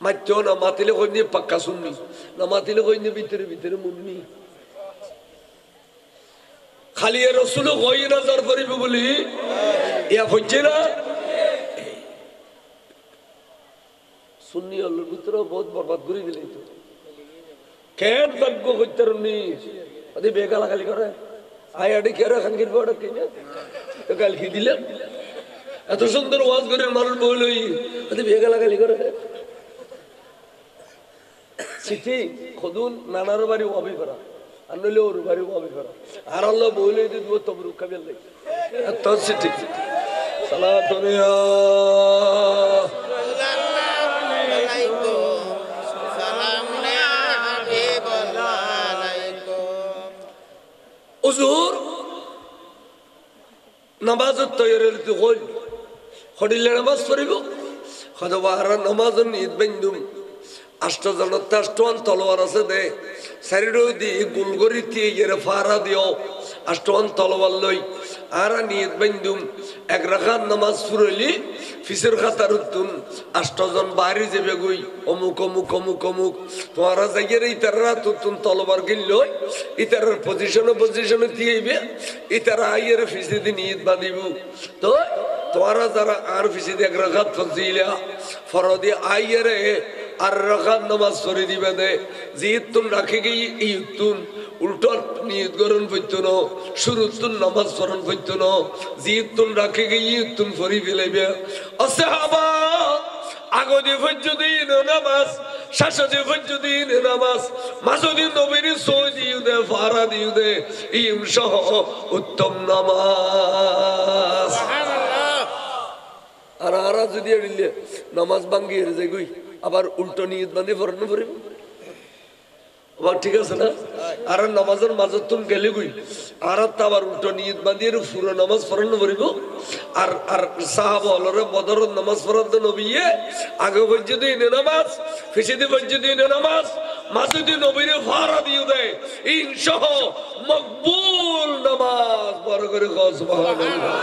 মাত্য না মাতিলে কইনি পাক্কা শুননি না মাতিলে কইনি ভিতরে ভিতরে মুন্নি খালি রাসূল কই না যার করিব বলি ইয়া হচ্ছে না সুন্নি আল্লাহর ভিতরে বহুত বরবাদ করে দিলেন তো কেন ভাগ্য করতেরনি আদি বেগালা খালি করে আই আডি কেরা খানগির বড় কিনা তো কাল কি দিলাম এত সুন্দর ওয়াজ করে মানুষ বলই আদি বেগালা খালি করে চিঠি খুদুন নানার বাড়ি ওয়াবি করা আর নইলে ওর বাড়ি ওয়াবি করা আর আল্লাহ বলে দিয়ে দিব তবরুক কাবিল লাগে এত চিঠি সালাতুনিয়া হুজুর নামাজত তৈরি তো হল হডিলে নামাজ পড়িব খদবারা নামাজ নিয়ত বান্ধুম আষ্টজনত আষ্টওয়ান তলোয়ার আছে দে সাইডো দি গুলগরি দিয়ে ফারা দিও আষ্টওয়ান তলোয়ার লই আর নিয়ত বান্ধুম এক রাকাত নামাজ পড়লি ফিসের খাতার উত্তুন আষ্টজন বাড়ি যাবে গই অমুক অমুক অমুক অমুক তোমারা যাইয়ের ইতারা তুতুন তলোয়ার গিল ইতারার পজিশনে দিয়েবে ইতারা আইয়ের ফিসে দি নিয়ত বাঁধিব তো তোমারা যারা আর ফিসে এক রাকাত ফজিলা ফরদি আইয়ের আর রাকাত নামাজ পড়ে দিবে দে জিতুন রাখে গই ইতুন উল্টো নিয়ত করন পড়তো না শুরুতুন নামাজ পড়ন পড়তো না জিতুন রাখে গই ইতুন পড়ি ফেলাইবে আসহাবা আগদি ফজদিন নামাজ শাসদি ফজদিন নামাজ মাসুদি নবীর সৌদিউ দে ফারা দিউ দে ইমসহ উত্তম নামাজ সুবহানাল্লাহ আর আরা যদি আইলে নামাজ ভাঙ্গিয়ে যায় গই আবার উল্টো নিয়ত বাঁধে পড়ানো পড়িব আবার ঠিক আছে না আর নামাজের মাঝে তুন গেলে গই আর আবার উল্টো নিয়ত বাঁধিয়ে পুরো নামাজ পড়ানো পড়িব আর আর সাহাবা হলরে বদর নামাজ পড়াতে নবীয়ে আগে ফজদিন নামাজ ফিসিদি ফজদিন নামাজ মাসুদি নবীরে ফারা দিয়ে দেয় ইনশাহ মকবুল নামাজ বড় করে কও সুবহানাল্লাহ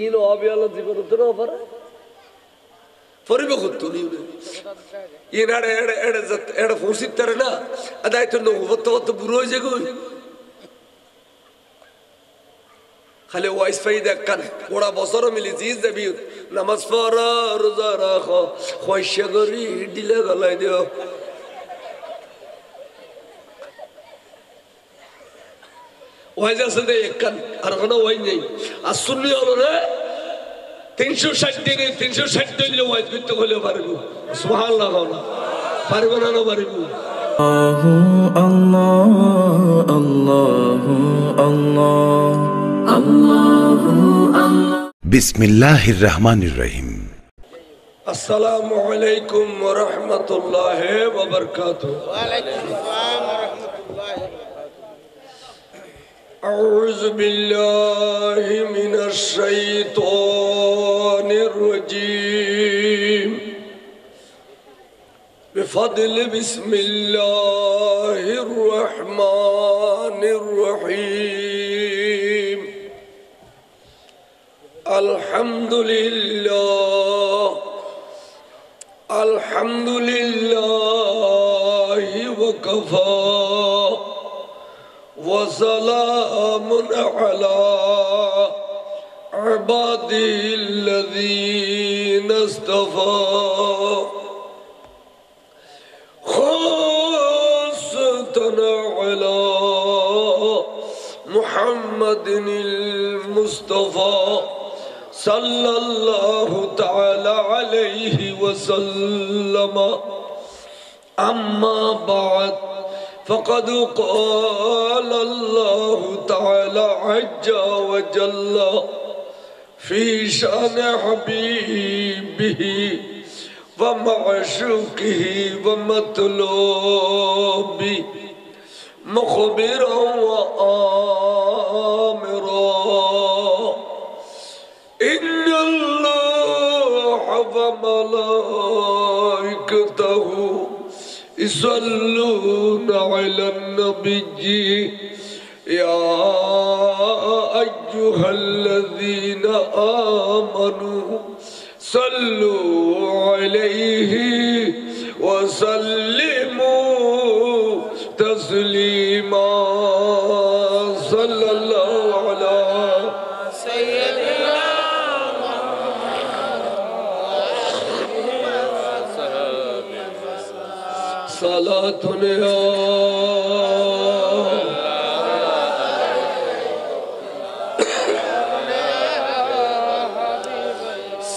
ইন অবিয়াল জীবন তো না পারে পরিবেশ তো নিউ ইনারে এড়ে ফুসিত তারে না আদায় তো নবত বুড়ো হয়ে যায় গই খালি ওয়াইস পাই দেখান ওরা বছর মিলি জিজ যাবি নামাজ পড়া রোজা রাখো পয়সা করি দিলে গলাই দিও ওয়াইজ আছে দে একখান আর কোনো ওয়াই নেই আর সুন্নি হলো রে 360 দিনে 360 দিন ওয়াইজ করতে হলে পারবো সুবহানাল্লাহ পারবো না না পারবো আল্লাহ আল্লাহ আল্লাহ আল্লাহ আল্লাহ বিসমিল্লাহির রহমানির রহিম আসসালামু আলাইকুম ওয়া রাহমাতুল্লাহি ওয়া বারাকাতুহু ওয়া আলাইকুম আসসালাম ওয়া রাহমাতুল্লাহি ওয়া বারাকাতুহু আউযু বিল্লাহি মিনাশ শাইতানির রাজীম بفضل بسم الله الرحمن الرحيم الحمد لله وكفى وسلام على عباده الذين اصطفى على محمد المصطفى صلى الله تعالى عليه وسلم أما بعد فقد قال الله تعالى عز وجل في شأن حبيبه ومعشوقه ومطلوبه مخبرا وآمرا إن الله وملائكته يصلون على النبي يا أيها الذين آمنوا صلوا عليه وسلموا تسليما صلى الله على سيدنا صلاة يا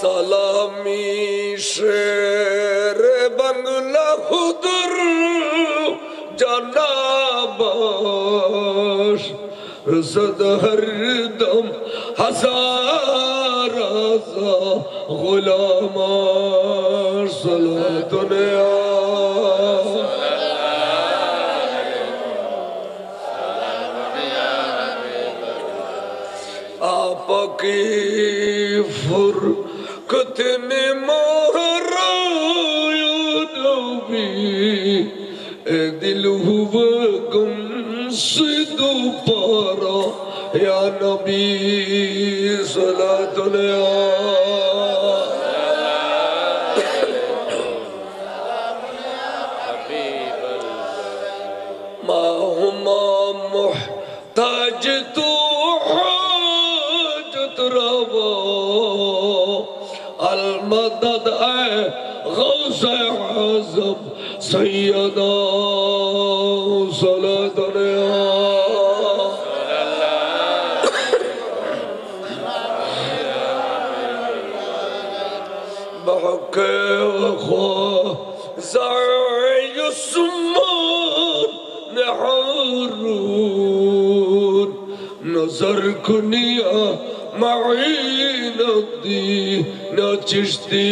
سلامی شیر بنگلہ خدر جناباش رسد ہر دم ہزار غلاماش صلاة یا آپ کی فرقتن مہرایا نبی اے دل ہوا گم صد پارا یا نبی صلاة ما ہما محتاج تو حاجت روا المدد اے غوث اعظم سیدہ صلاة بحق خزائ السمان نحرون نظر کنیا معین الدین چشتی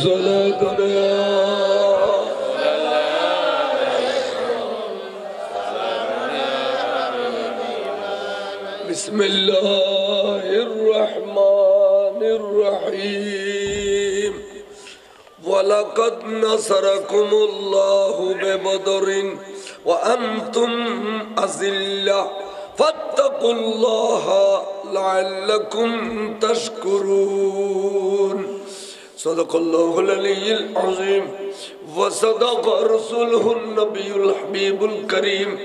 صلاة بسم الله الرحمن الرحيم وَلَقَدْ نَصَرَكُمُ اللَّهُ بِبَدْرٍ وَأَنْتُمْ أَذِلَّةٌ فَاتَّقُوا اللَّهَ لَعَلَّكُمْ تَشْكُرُونَ صدق الله العلي العظيم وصدق رسوله النبي الحبيب الكريم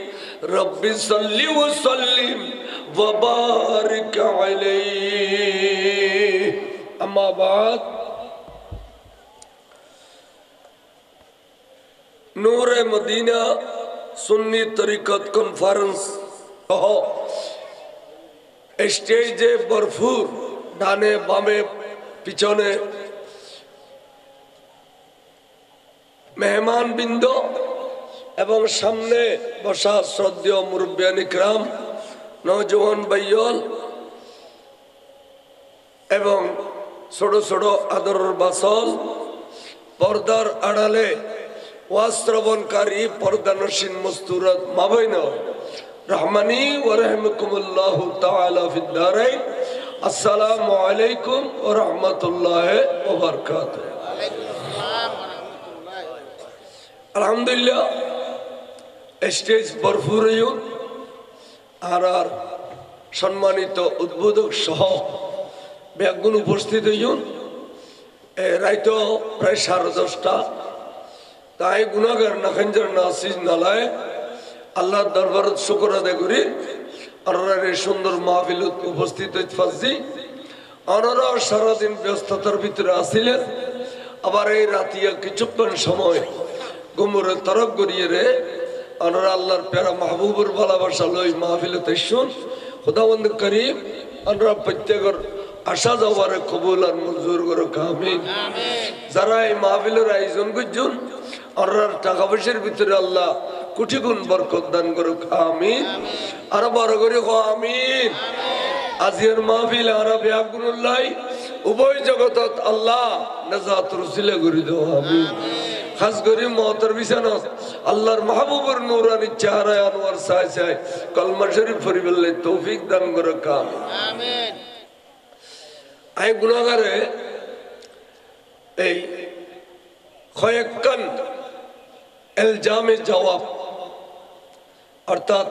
رب صل وسلم وبارك عليه أما بعد نور مدینہ سنی طریقت کانفرنس স্টেজে ভরপুর ডানে বামে পিছনে মেহমান বৃন্দ এবং সামনে বসা শ্রদ্ধেয় মুরব্বিয়ান ইকরাম নওজওয়ান ভাইয়ল এবং ছোট ছোট আদরের বাসল পর্দার আড়ালে ওয়াজ শ্রবণকারী পর্দানসীন মস্তুরাত মাবৈন রহমানি ওয়া রাহমাকুমুল্লাহু তাআলা ফিদ দারাইন আসসালামু আলাইকুম ওয়া রাহমাতুল্লাহি ওয়া বারাকাতুহু আলহামদুলিল্লাহ স্টেজ ভরপুর হইউন আর সম্মানিত উদ্বোধক সহ ব্যাগুন উপস্থিত হইউন রাইত প্রায় 10:30 তাই গুনাহগার নাখানজার নাসিজ নালায় আল্লাহর দরবারত শুকর আদায় করি আপনারা এই সুন্দর মাহফিলত উপস্থিত হইছি আপনারা সারাদিন ব্যস্ততার ভিতরে আছিলেন আবার এই রাতিয়া কিছুক্ষণ সময় গুমরে তরফ করিয়ে রে আপনারা আল্লাহর প্যারা মাহবুবুর ভালোবাসা লই মাহফিলত শুন খুদাবন্দ করিম আপনারা প্রত্যেকের আশা যাওয়ারে কবুল আর মঞ্জুর করো আমিন যারা এই মাহফিলের আয়োজন করছেন আপনার টাকা পয়সার ভিতরে আল্লাহ কোটি গুণ বরকত দান করুক আমিন আর বড় করে আমিন আজির মাহফিল আর বিয়াগুল্লাহ উভয় জগতত আল্লাহ নাজাত রসিলা করে দাও আমিন খাস করে মহতর বিছানত আল্লাহর মাহবুবুর নূরানি চেহারায় আনোয়ার সায় সায় কলমা শরীফ পড়িবেলে তৌফিক দান করুক আমিন আই গুনাহগারে এই কয়েকখান ইলজামে জবাব অর্থাৎ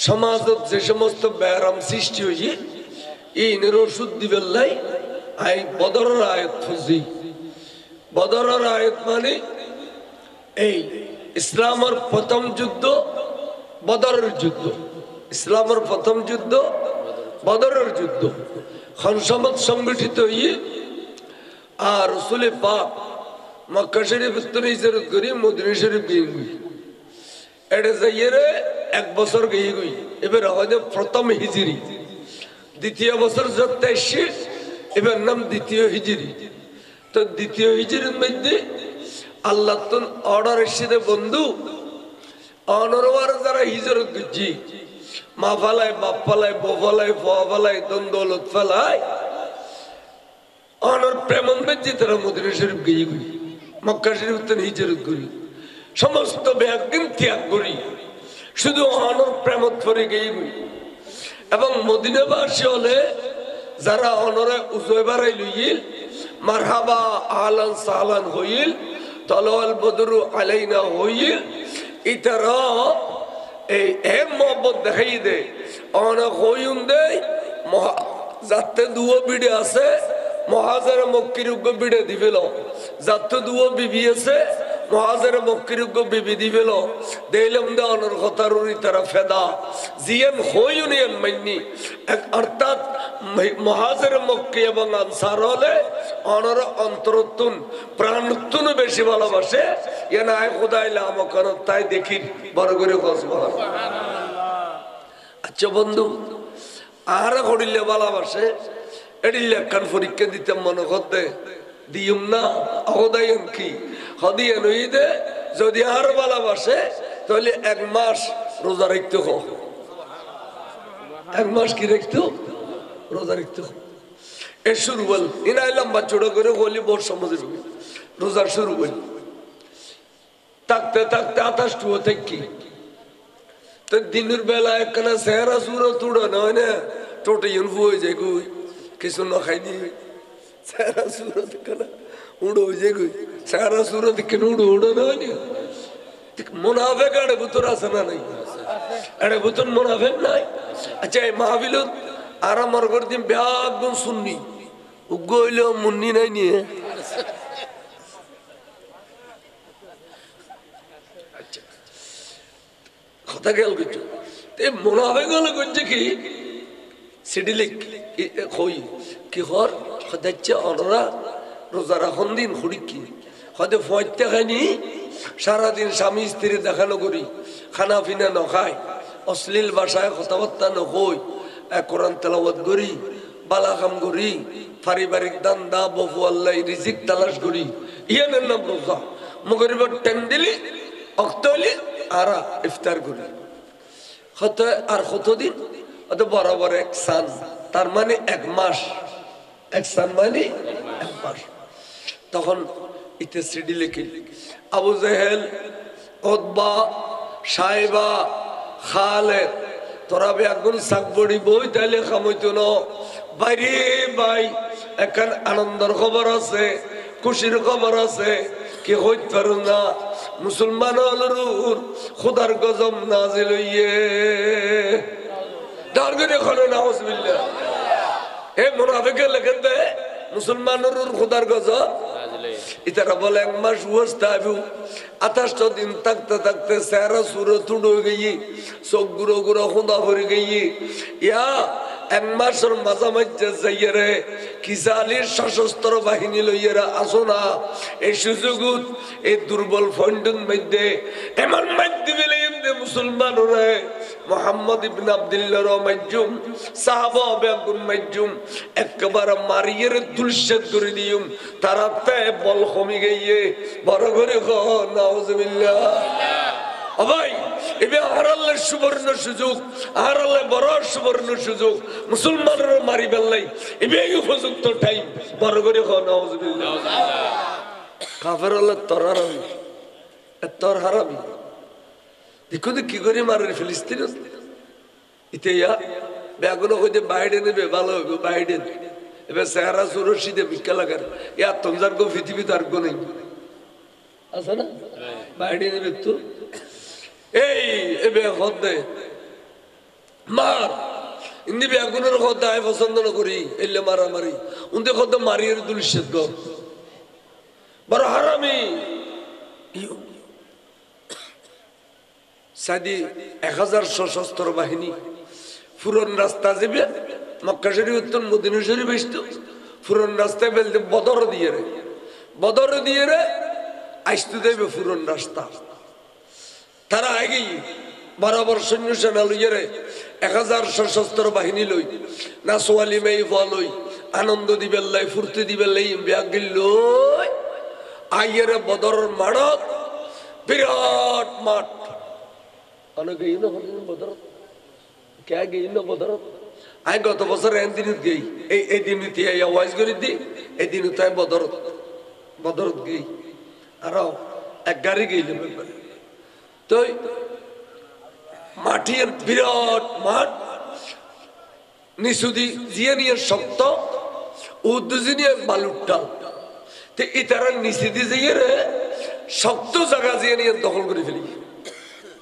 সমাজত যে সমস্ত ব্যারাম সৃষ্টি হয়েছে ইনের ওষুধ দিবেন আই বদরের আয়াত ফুজি বদরের আয়াত মানে এই ইসলামের প্রথম যুদ্ধ বদরের যুদ্ধ, ইসলামের প্রথম যুদ্ধ বদরের যুদ্ধ। খানসামত সংগঠিত হয়ে আর রসুলের পাক মক্কা শরীফ হিজরত করি মদিনা শরীফ গিয়ে গই, এটা যাইয়ে এক বছর গিয়ে গই। এবার হয়তো প্রথম হিজরি, দ্বিতীয় বছর যত এসে এবার নাম দ্বিতীয় হিজরি। তো দ্বিতীয় হিজরির মধ্যে আল্লাহ তো অর্ডার এসে বন্ধু অনরবার যারা হিজরত করছি, মা ফালায় বাপ ফালায় বউ ফালায় ফোয়া ফালায় দন্দৌলত ফালায় অনর প্রেমন বেঁচে তারা মদিনা শরীফ গিয়ে করি, মক্কা শরীফ তো হিজরত করি, সমস্ত ব্যাগদিন ত্যাগ করি, শুধু অনর প্রেমত করে গিয়ে করি। এবং মদিনাবাসী হলে যারা অনরে উজয় বাড়াই লইল মারহাবা আহলান সাহলান হইল, তলাওয়াল বদরু আলাইনা হইল, ইতারা এই এক মহব্বত দেখাই দে অনেক হইন দেয়। যাতে দুয়ো বিড়ে আছে মহাজারে মক্কির উগ্র বিড়ে দিবেল, যাতে দুয়ো বিবি আছে মহাজারে মক্কির উগ্র বিবি দিবেল, দেখলাম দে অনর কথার তারা ফেদা জিয়ান হইন মাইনি। অর্থাৎ মহাজারে মক্কি এবং আনসার হলে অনর অন্তরতুন প্রাণতুন বেশি ভালোবাসে। এনা খোদাইলা আমাকে তাই দেখি বড় করে কসবা। আচ্ছা বন্ধু, আর হরিলে ভালোবাসে এডিলে একখান পরীক্ষা দিতে মনে করতে দিম না অহদায়ন কি হদিয়ান হইদে। যদি আর ভালোবাসে তাহলে এক মাস রোজা রাখতে হোক, এক মাস কি রাখতে রোজা রাখতে হোক। এ শুরু বল ইনাই লম্বা ছোটো করে বলি বোর সমাজের রোজা শুরু বল থাকতে থাকতে 28 থাকি তো দিনের বেলা একখানা চেহারা সুরো তুড়ো নয় না টোটে ইনফু হয়ে যায় গুই কিছু না খাই দিয়ে চেহারা সুরো দেখনা উড়ো হয়ে যায় গুই চেহারা সুরো দেখে উড়ো উড়ো নয় না মুনাফেক আড়ে বুতর আছে না নাই আড়ে বুতর মুনাফেক নাই। আচ্ছা এই মাহফিলত আর আমার ঘর দিন ব্যাগুন শুননি উগ্র হইলেও মুন্নি নাই নিয়ে কথা খেয়াল করছো মুনাফেক হলে করছে কি সিডিলে হই কি হর হচ্ছে অনরা রোজা রাখন দিন হরি কি হয়তো ফয়তে খাইনি সারাদিন স্বামী স্ত্রী দেখানো করি খানা পিনা নখায় অশ্লীল ভাষায় কথাবার্তা নকই কোরআন তেলাওয়াত করি বালা কাম করি পারিবারিক দান্দা বফু আল্লাহ রিজিক তালাশ করি ইয়ানের নাম রোজা মগরিবার টাইম দিলি অক্ত হলি আর ইফতার করি হত আর কতদিন অত বরাবর এক সান তার মানে এক মাস এক সান মানে এক মাস। তখন ইতে সিডি লিখি আবু জেহেল উতবা সাইবা খালেদ তোরা বেগুন সাকবড়ি বই তাইলে খামইতো না বাইরে ভাই এখন আনন্দের খবর আছে খুশির খবর আছে কি হইতে পারো না মুসলমান হলরুর খুদার গজব নাজিল হইয়ে দারগরে খনো নাউজুবিল্লাহ এ মুনাফিকে লেখেন দে মুসলমানের খুদার গজব ইতারা বলে এক মাস ওয়াস্তাবু 28 দিন থাকতে থাকতে সারা সুরত উড়ে গই চোখ গুঁড়ো গুঁড়ো খুদা ভরে গই ইয়া এক মাসের মাঝামাঝি যাইয়ে কিসালির সশস্ত্র বাহিনী লইয়েরা আসো না এই সুযোগত এই দুর্বল ফন্ডন মধ্যে এমন মধ্যে বেলেম দে মুসলমান রে মোহাম্মদ ইবনে আব্দুল্লাহর মাইজুম সাহাবা বেগুন মাইজুম একবার মারিয়ে দুলশত করে দিউম তারাতে বল কমে গিয়ে বড় করে কহ নাউজুবিল্লাহ ও ভাই এবে আরাল্লাহর সুবর্ণ সুযোগ আরাল্লাহ বড় সুবর্ণ সুযোগ মুসলমানরা মারি বেলাই এবে উপযুক্ত টাইম বড় করে কহ নাউজুবিল্লাহ কাফের আল্লাহ তরারামি তর হারামি দেখো তো কি করে মারে ফিলিস্তিন ইতে ইয়া বেগুন হইতে বাইডেন নেবে ভালো হবে বাইডেন এবার চেহারা সুরশিদে ভিক্ষা লাগার ইয়া তমজার গো পৃথিবীতে আর গো নেই আছে না বাইডেন নেবে তো এই এবে হদে মার ইন্দি বেগুনের হদে আয় পছন্দ না করি এলে মারামারি উনতে হদে মারিয়ে দুলশেদ গো বড় হারামি সাদি 1000 সশস্ত্র বাহিনী ফুরন রাস্তা যাবে মক্কা শরীফ উত্তর মদিনা শরীফ আসতো ফুরন রাস্তায় বেলতে বদর দিয়ে রে আসতে দেবে ফুরন রাস্তা তারা আগেই বরাবর সৈন্য সেনা লইয়ে রে 1000 সশস্ত্র বাহিনী লই না সোয়ালি মেই ফলই আনন্দ দিবে লাই ফুর্তি দিবে লাই ব্যাগিল লই আইয়ের বদর মাঠ বিরাট মাঠ অনেক গেই না বদর কে গেই না বদর আই গত বছর দিন গেই এই দিন ওয়াইজ করে দি এই দিন তাই বদর গেই আর এক গাড়ি গেইলে তো মাটির বিরাট মাঠ নিশুদি জিয়ে নিয়ে শক্ত উদ্দুজি নিয়ে বালুর টাল তো ইতারা নিচে দিয়ে যাইয়ে রে শক্ত জায়গা জিয়ে নিয়ে দখল করে ফেলি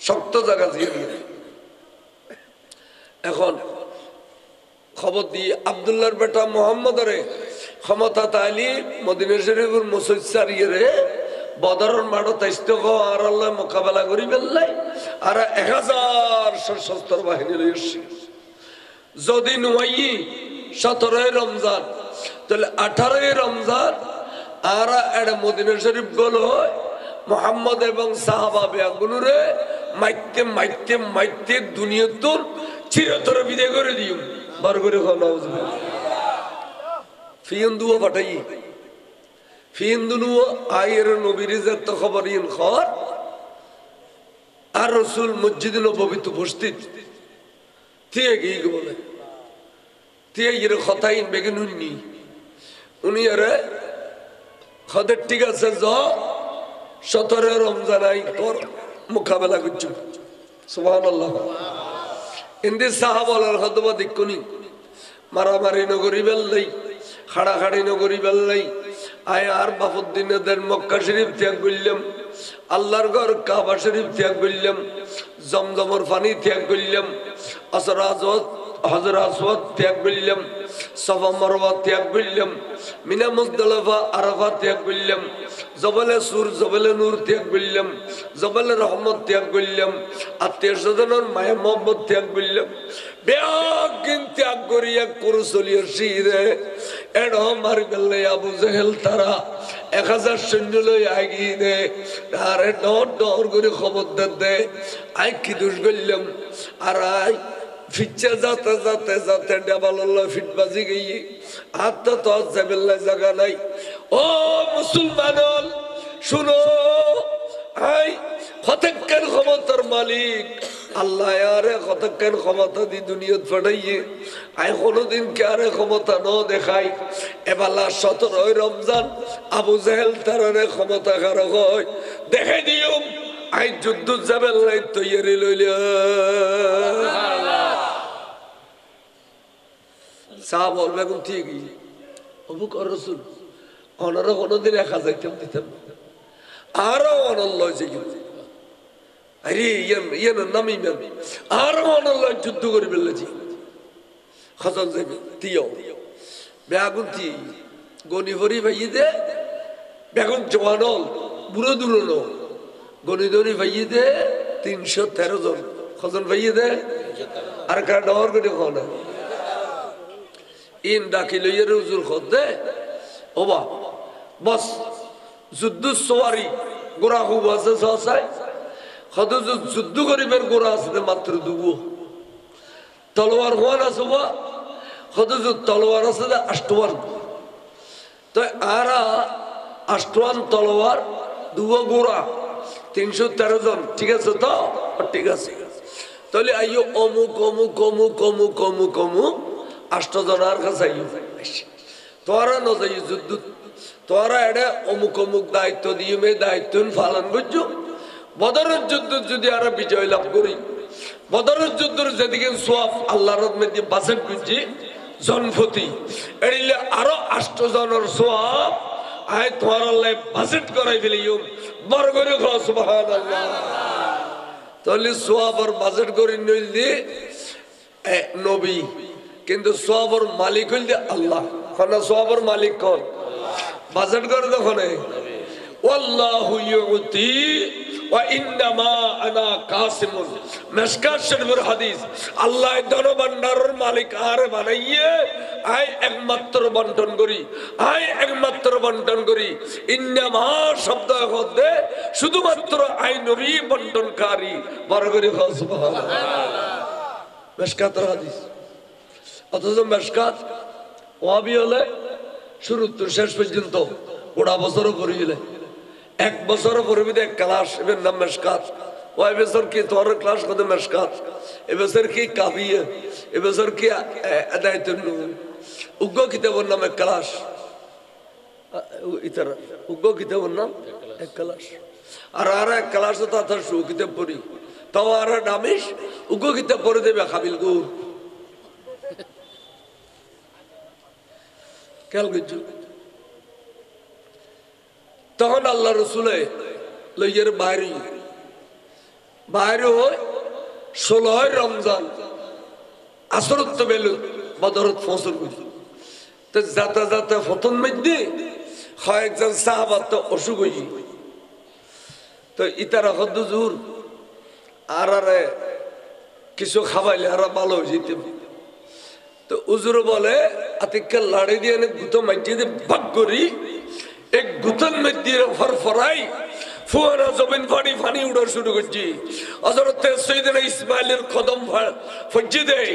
শক্ত জায়গা জিয়ে নিয়ে এখন খবর দিয়ে আব্দুল্লাহর বেটা মোহাম্মদরে ক্ষমতা তাইলি মদিনা শরীফের মসজিদ সারিয়ে রে বদরের মাঠ তাইস্ত আর আল্লাহ মোকাবেলা করি ফেললাই আর 1000 সশস্ত্র বাহিনী লইছি যদি নুয়াই 17 রমজান তাহলে 18 রমজান আর এড মদিনা শরীফ গল মোহাম্মদ এবং সাহাবা বেগুনুরে মাইতে মাইতে মাইতে দুনিয়াতুর চিরতর বিদায় করে দিও বার করে খাওয়া ফিন্দুও পাঠাই ফিন্দুনু আয়ের নবীর যত খবর ইন খর আর রাসূল মসজিদে নববীতে উপস্থিত tie gi বলে tie এর কথা ইন বেগুনুনি উনি আরে খদের ঠিক আছে যা 17 রমজান আই তোর মোকাবেলা করছো সুবহানাল্লাহ ইন্দি সাহাবালার খদবা দেখুনি মারামারি নগরী বেললাই খাড়াখাড়ি নগরী বেললাই আয় আর বাফুদ্দিনদের মক্কা শরীফ ত্যাগ করলাম আল্লাহর ঘর কাবা শরীফ ত্যাগ করলাম জমজমর পানি ত্যাগ করলাম হজর আসওয়াদ ত্যাগ করলাম সাফা মারওয়া ত্যাগ করলাম মিনা মুজদালিফা আরাফা ত্যাগ করলাম জবলে সুর জবলে নূর ত্যাগ করলাম জবলে রহমত ত্যাগ করলাম আত্মীয় স্বজনের মায়া মোহাম্মদ ত্যাগ করলাম ব্যাগিন ত্যাগ করিয়া করু চলিয়ে শিরে এড মারি ফেললে আবু জেহেল তারা 1000 সৈন্য লই আগিয়ে দে আরে ডর করে খবর দে আই কি দোষ করলাম আর আই ফিচ্ছা যাতে যাতে যাতে ডেবাল্লাহ ফিটবাজি গিয়ে হাত তো যাবেল্লা জায়গা নাই ও মুসলমান শুনো আই কতক্ষণ ক্ষমতার মালিক আল্লাহ আরে কতক্ষণ ক্ষমতা দি দুনিয়াত পাঠাইয়ে আই কোনোদিন কে আরে ক্ষমতা ন দেখাই এবেলা 17 রমজান আবু জেহেল তারারে ক্ষমতা কারক হয় দেখে দিও আই যুদ্ধ যাবেন লাই তৈরি লইলে সাহাব বলবে এখন ঠিকই অবুক রসুল অনারা কোনোদিন 1000 দিতাম আরো অনল্লয় যে আরে ইয়েন নামি মেন আরো অনল্লয় যুদ্ধ করে ফেললেছি খসন যাবে তিও বেগুন তি গনি ভরি ভাইয়ে দে বেগুন জওয়ানল বুড়ো দুলো গনি ধরি ভাইয়ে দে 313 জন খসন ভাইয়ে দে আর কার ডর করে খাওয়া ইন ডাকি লইয়ের হুজুর খদ্দে ওবা বস যুদ্ধ সওয়ারি গোরা খুব আছে সসাই খদ যুদ্ধ করিবের গোরা আছে মাত্র দুবো তলোয়ার হওয়ান আছে বা খদ তলোয়ার আছে আষ্টওয়ান তো আরা আষ্টওয়ান তলোয়ার দুবো গোরা 313 জন ঠিক আছে তো ঠিক আছে তাহলে আইও অমুক অমুক অমুক অমুক অমুক অমুক 8 জনের কাছে তোরা ন যাই যুদ্ধ তোরা এটা অমুক অমুক দায়িত্ব দিয়ে মে দায়িত্ব পালন করছো বদরের যুদ্ধ যদি আরো বিজয় লাভ করি বদরের যুদ্ধের যেদিকে সোয়াব আল্লাহর মধ্যে বাজেট করছি জনপতি এড়িলে আরো 8 জনের সোয়াব আয় তোমার আল্লাহ বাজেট করাই ফেলিও বড় করে খাও সুবহানাল্লাহ তাহলে সোয়াব আর বাজেট করে নইল দিয়ে নবী কিন্তু সোয়াবর মালিক হইল আল্লাহ খানা সোয়াবর মালিক কোন বাজেট করে তখন আল্লাহু ইউতি ওয়া ইন্নামা আনা কাসিমুন মিশকাত শরীফের হাদিস আল্লাহ ধনভাণ্ডারের মালিক আর বানাইয়ে আই একমাত্র বন্টন করি ইন্নামা শব্দ হতে শুধুমাত্র আই নবী বন্টনকারী বড় করে সুবহানাল্লাহ মিশকাতের হাদিস অথচ মিশকাত ওয়াবি হলে শুরু তো শেষ পর্যন্ত গোটা বছরও করিলে এক বছরও পড়বি এক ক্লাস এবার নাম মিশকাত ওই বছর কি তোর ক্লাস কত মিশকাত এবছর কি কাবিয়ে এবছর কি আদায়তুন উগ্র কিতাবের নাম এক ক্লাস ইতার উগ্র কিতাবের নাম এক ক্লাস আর এক ক্লাস তো তার সু কিতাব পড়ি তাও আর নামিস উগ্র কিতাব পড়ে দেবে খাবিল গু খেয়াল করছো তখন আল্লাহ রসুলে লইয়ের বাইরে হয় 16 রমজান আসরত বেলু বদরত ফসল তো যাতে যাতে ফতন মধ্যে কয়েকজন সাহাবা তো অসুখ হই তো ইতারা হদ্দু জোর আর কিছু খাবাইলে আর ভালো হয়ে যেতে তো উজুর বলে আতিকে লাড়ি দিয়ে গুতো মাইটিয়ে দিয়ে ভাগ করি এক গুতন মধ্যে ফরফরাই ফুয়ারা জমিন ফাড়ি ফানি উড়া শুরু করছি হযরত সাইয়েদনা ইসমাইলের কদম ফজি দেয়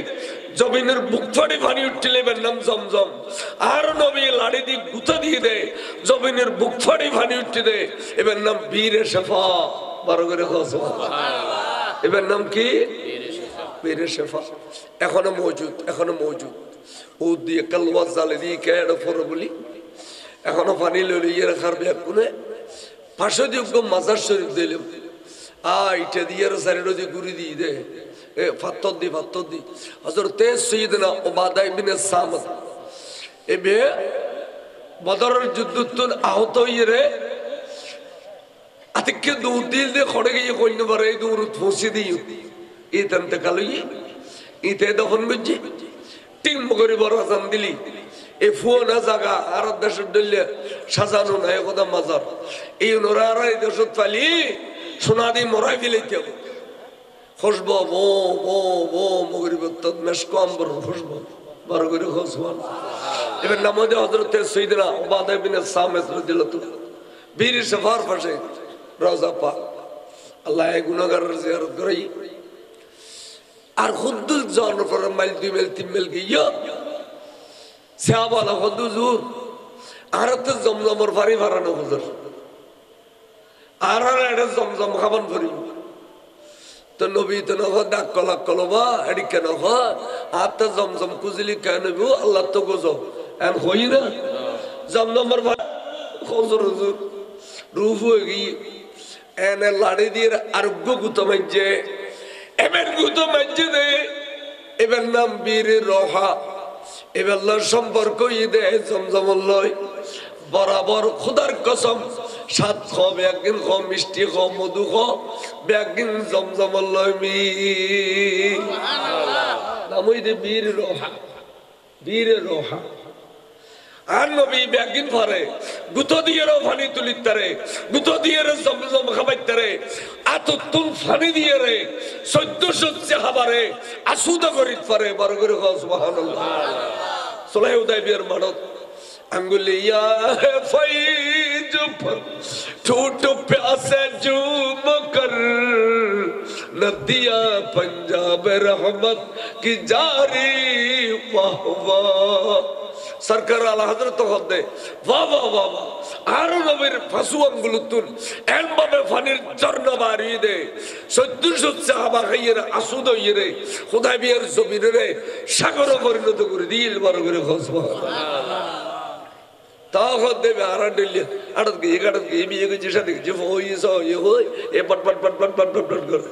জমিনের বুক ফাড়ি ফানি উঠছিল এর নাম জমজম আর নবী লাড়ি দিয়ে গুতো দিয়ে দেয় জমিনের বুক ফাড়ি ফানি উঠতে দেয় এর নাম বীরে শাফা বড় করে সুবহানাল্লাহ এর নাম কি বীরে শাফা এখনো মজুদ ও দিয়ে কালওয়া জালে দিয়ে কেড়ে পড়ে বলি এখনো পানি লইয়ে রাখার ব্যাকুনে 500 যোগ্য মাজার শরীফ দিলাম এটা দিয়ে সাইডে দিয়ে ঘুরি দিয়ে দে ফাত্তর দি হযরত সাইয়েদনা উবাদা ইবনে সামিত এবে বদরের যুদ্ধতুন আহত হইরে আতিকে দৌড় দিয়ে খড়ে গিয়ে কইন পারে দৌড় ফসি দিও ইতান্তে কালই ইতে দফন বুঝি টিম করে বড় আজান দিলি এ ফুয়না জায়গা আর দেশের দলিয়ে সাজানো নাই কথা মাজার এই নোরা আর এই দেশত পালি সোনা দিয়ে মরাই ফেলাইতে হবে খুশবো বো বো বো মগরিব তত মেশক আম্বর খুশবো বড় করে খুশবো এবার নামাজে হযরত সাইয়েদনা উবাদা ইবনে সামিত রাদিয়াল্লাহু বীর সফার পাশে রওজা পাক আল্লাহ এই গুনাহগারের জিয়ারত করাই আর খুদ্দুল জানার পর মাইল 2 মাইল 3 মাইল গিয়া সাহাবালা হুজুর আর তো জমজমের ফারি ফারানো হুজুর আর এটা জমজম খাবান করি তো নবী তো নহ ডাক কলবা এডি কেন হয় আর তো জমজম কুজিলি কেন আল্লাহ তো গোজো এন হই না জমজমের হুজুর রূপ হয়ে গিয়ে এনে লাড়ি দিয়ে আরোগ্য গুতো মাইজে এবার গুতো মাইজে দে এবার নাম বীর রহা এবার সম্পর্ক দে জমজমল্লয় বরাবর খুদার কসম সাত খাবে একদিন খ মিষ্টি খ মধু খ একদিন জমজমল্লয় মি নাম দে বীর রহা আর নবী ব্যাগিন ভরে গুতো দিয়ে ফানি তুলিত তারে গুতো দিয়ে জমজম খাবাইত তারে আততুল ফানি দিয়ে রে 1400 সাহাবারে আসুদা করিত পারে বড় করে সুবহানাল্লাহ সুলাহ হুদাইবিয়ার মানত अंगुलिया है फैज पर ठूठ प्यासे जूम कर नदिया पंजाब रहमत की जारी वाह वाह सरकार आला हजरत হদে वाह वाह वाह वाह আর নবীর ফাসু আঙ্গুলতুন এমভাবে ফানির ঝর্ণা বাড়িয়ে দে 1400 সাহাবা খাইয়ের আসুদ হইরে হুদাইবিয়ার জমিনে রে সাগরে পরিণত করে দিল বড় করে সুবহানাল্লাহ তাহলে দেবে আর দিল্লি আড়ত গিয়ে গাড়ত গিয়ে বিয়ে গেছে সাথে যে হই সো এ হই এ পট পট পট পট পট পট পট করে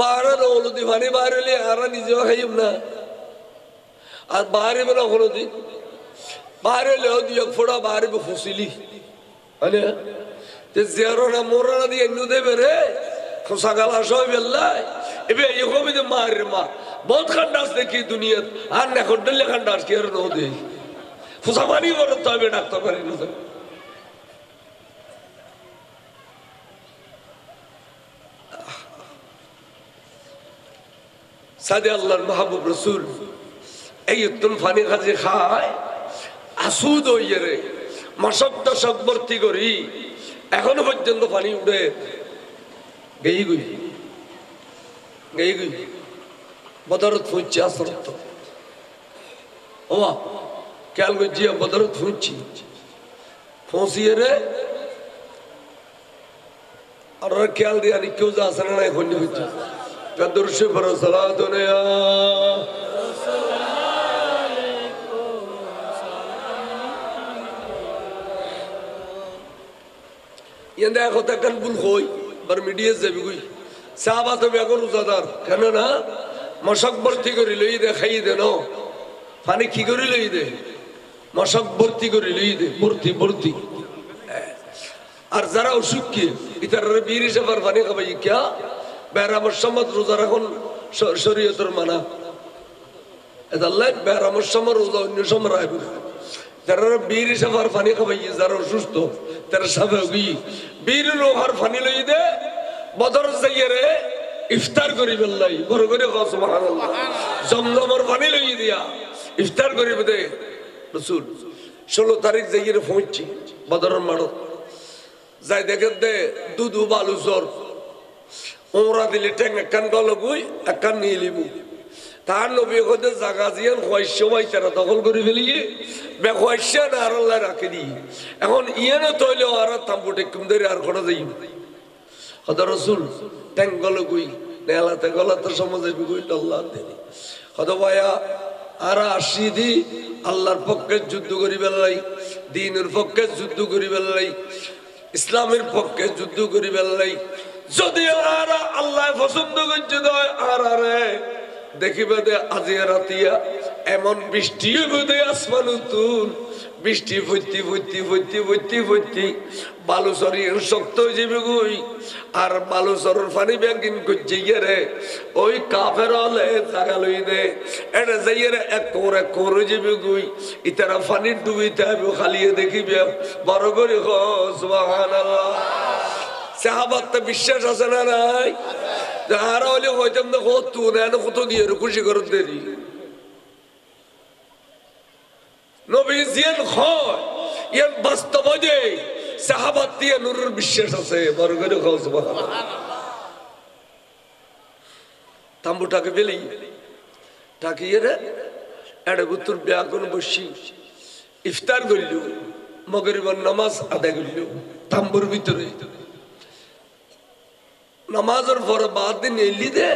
বারা রওলদি ভানি বারলে আর নিজে খাইম না আর বারে বলা হলো দি বারে লো দি ফোড়া বারে বে ফুসিলি আরে তে জিয়ারনা মোরনা দি এনু দেবে রে খসাগালা সব আল্লাহ এবে এই হবে দে মারে মা बहुत खंडास देखी दुनिया आन ने खुदले खंडास के रो दे फुसामानी वरत तो बे डॉक्टर करे न সাদে আল্লাহর মাহবুব রসুল এই উত্তম ফানি খাজি খায় আসুদ হইয়ে রে মশকটা শক ভর্তি করি এখনো পর্যন্ত পানি উঠে গেই গুই বদরত ফুঁচছি আসরত ওমা খেয়াল করছি বদরত ফুঁচছি ফুঁসিয়ে রে আর ওরা খেয়াল দিয়ে আনি কেউ যা আসে না এখন হচ্ছে দর্শে পর সালাত দেখো তখন ভুল হই বার মিডিয়া যাবি গুই সাহাবা তো বেগর রোজাদার কেন না মশক ভর্তি করে লই দে খাই দে ন পানি কি করে লই দে মশক ভর্তি করে লই দে ভর্তি আর যারা অসুখ কি ইতারা বীর হিসেবে পানি খাবাই কিয়া বেরামর সময় রোজা রাখুন শরীয়তের মানা এদাল্লাই বেরামর সময় রোজা অন্য সময় রাখবে যারা বীর হিসেবে পানি খাবাই যারা অসুস্থ তারা সাবে বীর লোহার পানি লই দে বদর যাইয়ে রে ইফতার করি বেল্লাই বড় করে সুবহানাল্লাহ জমজমর পানি লই দিয়া ইফতার করি দে রসুল 16 তারিখ যাইয়ে রে পৌঁছছি বদরের মাঠত যাই দেখে দে দুধু বালু জ্বর ওমরা দিলে ঠেং একখান গলগুই একখান নিয়ে লিবু তার নবী হতে জাগা জিয়ান খোয়াইশ ভাই তারা দখল করে ফেলিয়ে বেখোয়াইশা না আর আল্লাহ রাখে দি এখন ইয়ানো তৈলেও আর তাম্বু টেকুম ধরে আর করা যাই হত রসুল ঠ্যাং গলগুই নেলাতে গলাতে সমাজে বিগুই আল্লাহ দেনি হত ভাইয়া আর আসি দি আল্লাহর পক্ষে যুদ্ধ করি বেলাই দিনের পক্ষে যুদ্ধ করি বেলাই ইসলামের পক্ষে যুদ্ধ করি বেলাই যদি আর আল্লাহ পছন্দ করছে আর আরে দেখিবে দে আজি রাতিয়া এমন বৃষ্টি বোধে আসমান তুল বৃষ্টি ভর্তি বালুচরি শক্ত হয়ে যাবে গুই আর বালুচরের পানি ব্যাগিন করছে রে ওই কাফের হলে জাগা লই দে এটা যাইয়ে রে এক করে যাবে গুই ইতারা পানি ডুবিতে হবে খালিয়ে দেখিবে বড় করে সুবহানাল্লাহ সাহাবাত বিশ্বাস আছে না নাই আর হলে হইতাম না কত কত দিয়ে খুশি করে দেরি নবী জিয়ান হয় ইয়ান বাস্তব যে সাহাবাত দিয়ে নূরের বিশ্বাস আছে বড় করে সুবহানাল্লাহ তাম্বুটাকে বেলি টাকিয়ে রে এড়ে বুতুর ব্যাগুন বসি ইফতার করিল মগরিবের নামাজ আদায় করিল তাম্বুর ভিতরে নামাজের পর বাদ দিন এলি দে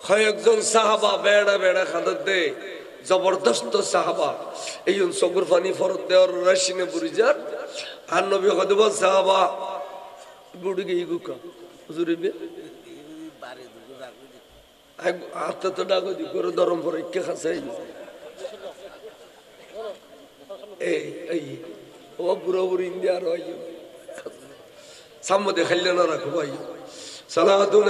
কয়েকজন সাহাবা বেড়া খাদর দে জবরদস্ত সাহাবা এই চকুর পানি ফরত দেওয়ার রাশিনে বুড়ি যার আর নবী কদব সাহাবা বুড়ি গিয়ে গুকা হুজুরি বে হাতে তো ডাকো দি করে দরম পরে কে খাসাই এই ও বুড়ো বুড়ি ইন্ডিয়ার হয় সামনে খাইলে না রাখো ভাই সালাতুন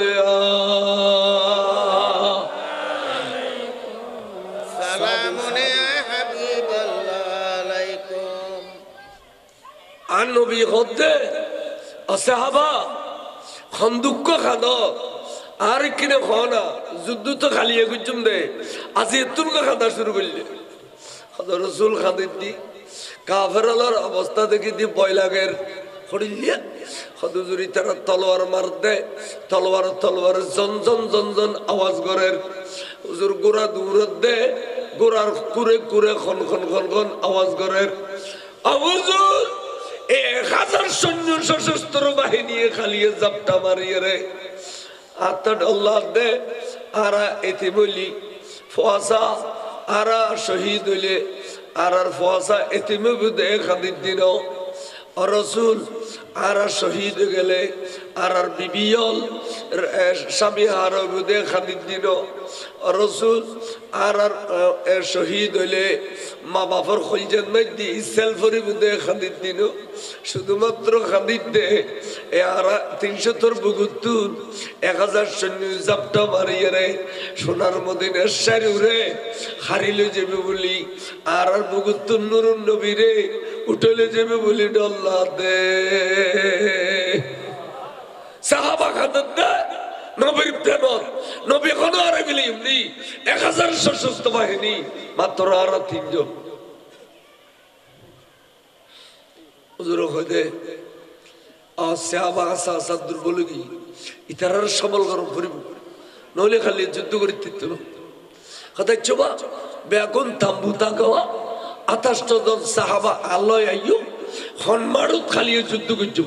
সালামুন হাবিবাল্লাহ আলাইকুম আর নবী হতে সাহাবা খন্দুক খাদো আর কিনে খানা যুদ্ধ তো খালিয়ে গুজুম দে আজি এতুন খাদা শুরু করলে খাদা রসুল খাদির দি কাফেরালার অবস্থা দেখি দি ভয় লাগের হরিলিয়া হদুজুরি তারা তলোয়ার মার দে তলোয়ার জন আওয়াজ করের হুজুর গোড়া দূরত দে গোড়ার কুরে খন আওয়াজ করের হুজুর 1000 সৈন্য সশস্ত্র বাহিনী খালিয়ে জাপটা মারিয়ে রে আত্মা আল্লাহ দে আরা এতে বলি ফোয়াসা আরা শহীদ হইলে আর ফোয়াসা এতে দে খাদির দিন রসুল আর শহীদ গেলে আর বিবিয়ল স্বামী হার বুদে খাদির দিন রসুল আর শহীদ হইলে মা বাপর খলজেন মধ্যে ইসেল ফরি বুদে খাদির দিন শুধুমাত্র খাদির দে আর 300 বুগুতুন 1000 সৈন্য জাপটা মারিয়ে রে সোনার মদিনার শারুরে হারিলে যাবে বলি আর বুগুতুন নুরুন নবী রে উঠলে যাবে বলি ডল্লা দে সাহাবা খাদর দে নবীর প্রেমত নবী এখনো আরে গেলে এমনি 1000 সশস্ত্র বাহিনী মাত্র আর 3 জন হুজুর কইতে সাহাবা আসা দুর্বল গই ইতারার সবল গরম করিব নইলে খালি যুদ্ধ করিতে দিত কথা চবা বেগুন তাম্বু তাকাওয়া 28 জন সাহাবা আল্লাহ আইয়ো হনমারুত খালি যুদ্ধ করছ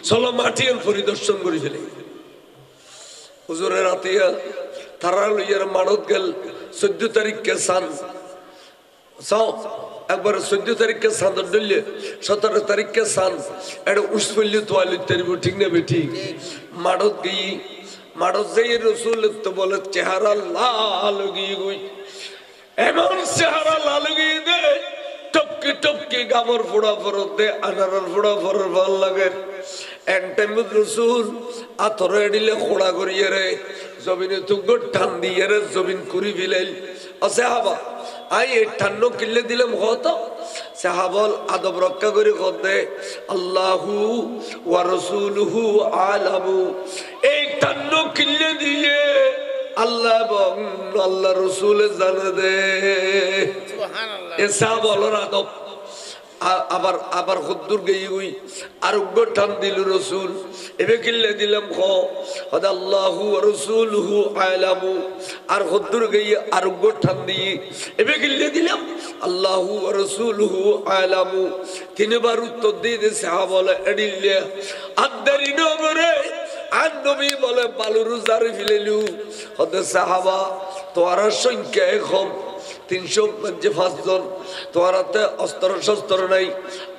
চলো মাটির পরিদর্শন করে ফেলে হুজুরের আতিয়া তারা লইয়ার মারত গেল 14 তারিখকে সান সাও একবার 14 তারিখকে সান ডললে 17 তারিখকে সান এর উসফুল্লি তোয়ালি তেরব ঠিক না বেঠি মারত গই মারত যাই রাসূল তো বলে চেহারা লাল গই গই এমন চেহারা লাল গই দে টপকে টপকে গামর ফোড়া ফরত দে আনারর ফোড়া ফরর ভাল লাগে এন্টেমুদ রাসূল আতরে দিলে খোড়া করিয়ে রে জমিনে তুগ টান দিয়ে রে জমিন করি ফেলাইল সাহাবা আই 58 কিল্লে দিলাম কত সাহাবল আদব রক্ষা করে কতে আল্লাহু ওয়া রাসূলুহু আলামু 58 কিল্লে দিয়ে আল্লাহ এবং আল্লাহ রাসূল জানে দে সুবহানাল্লাহ এ সাহাবল আদব আবার আবার খুদ্দুর গই হই আর উগ্র টান দিল রাসূল এবে কিল্লে দিলাম খ হদা আল্লাহু ওয়া রাসূলুহু আলামু আর খুদ্দুর গই আর উগ্র টান দি এবে কিল্লে দিলাম আল্লাহু ওয়া রাসূলুহু আলামু তিনবার উত্তর দিয়ে সাহাবালে এডিলে আদরি নগরে আর নবী বলে বালুরু জারি ফিলেলু হদা সাহাবা তোরা সংখ্যা কম 355 জন তোরাতে অস্ত্র শস্ত্র নাই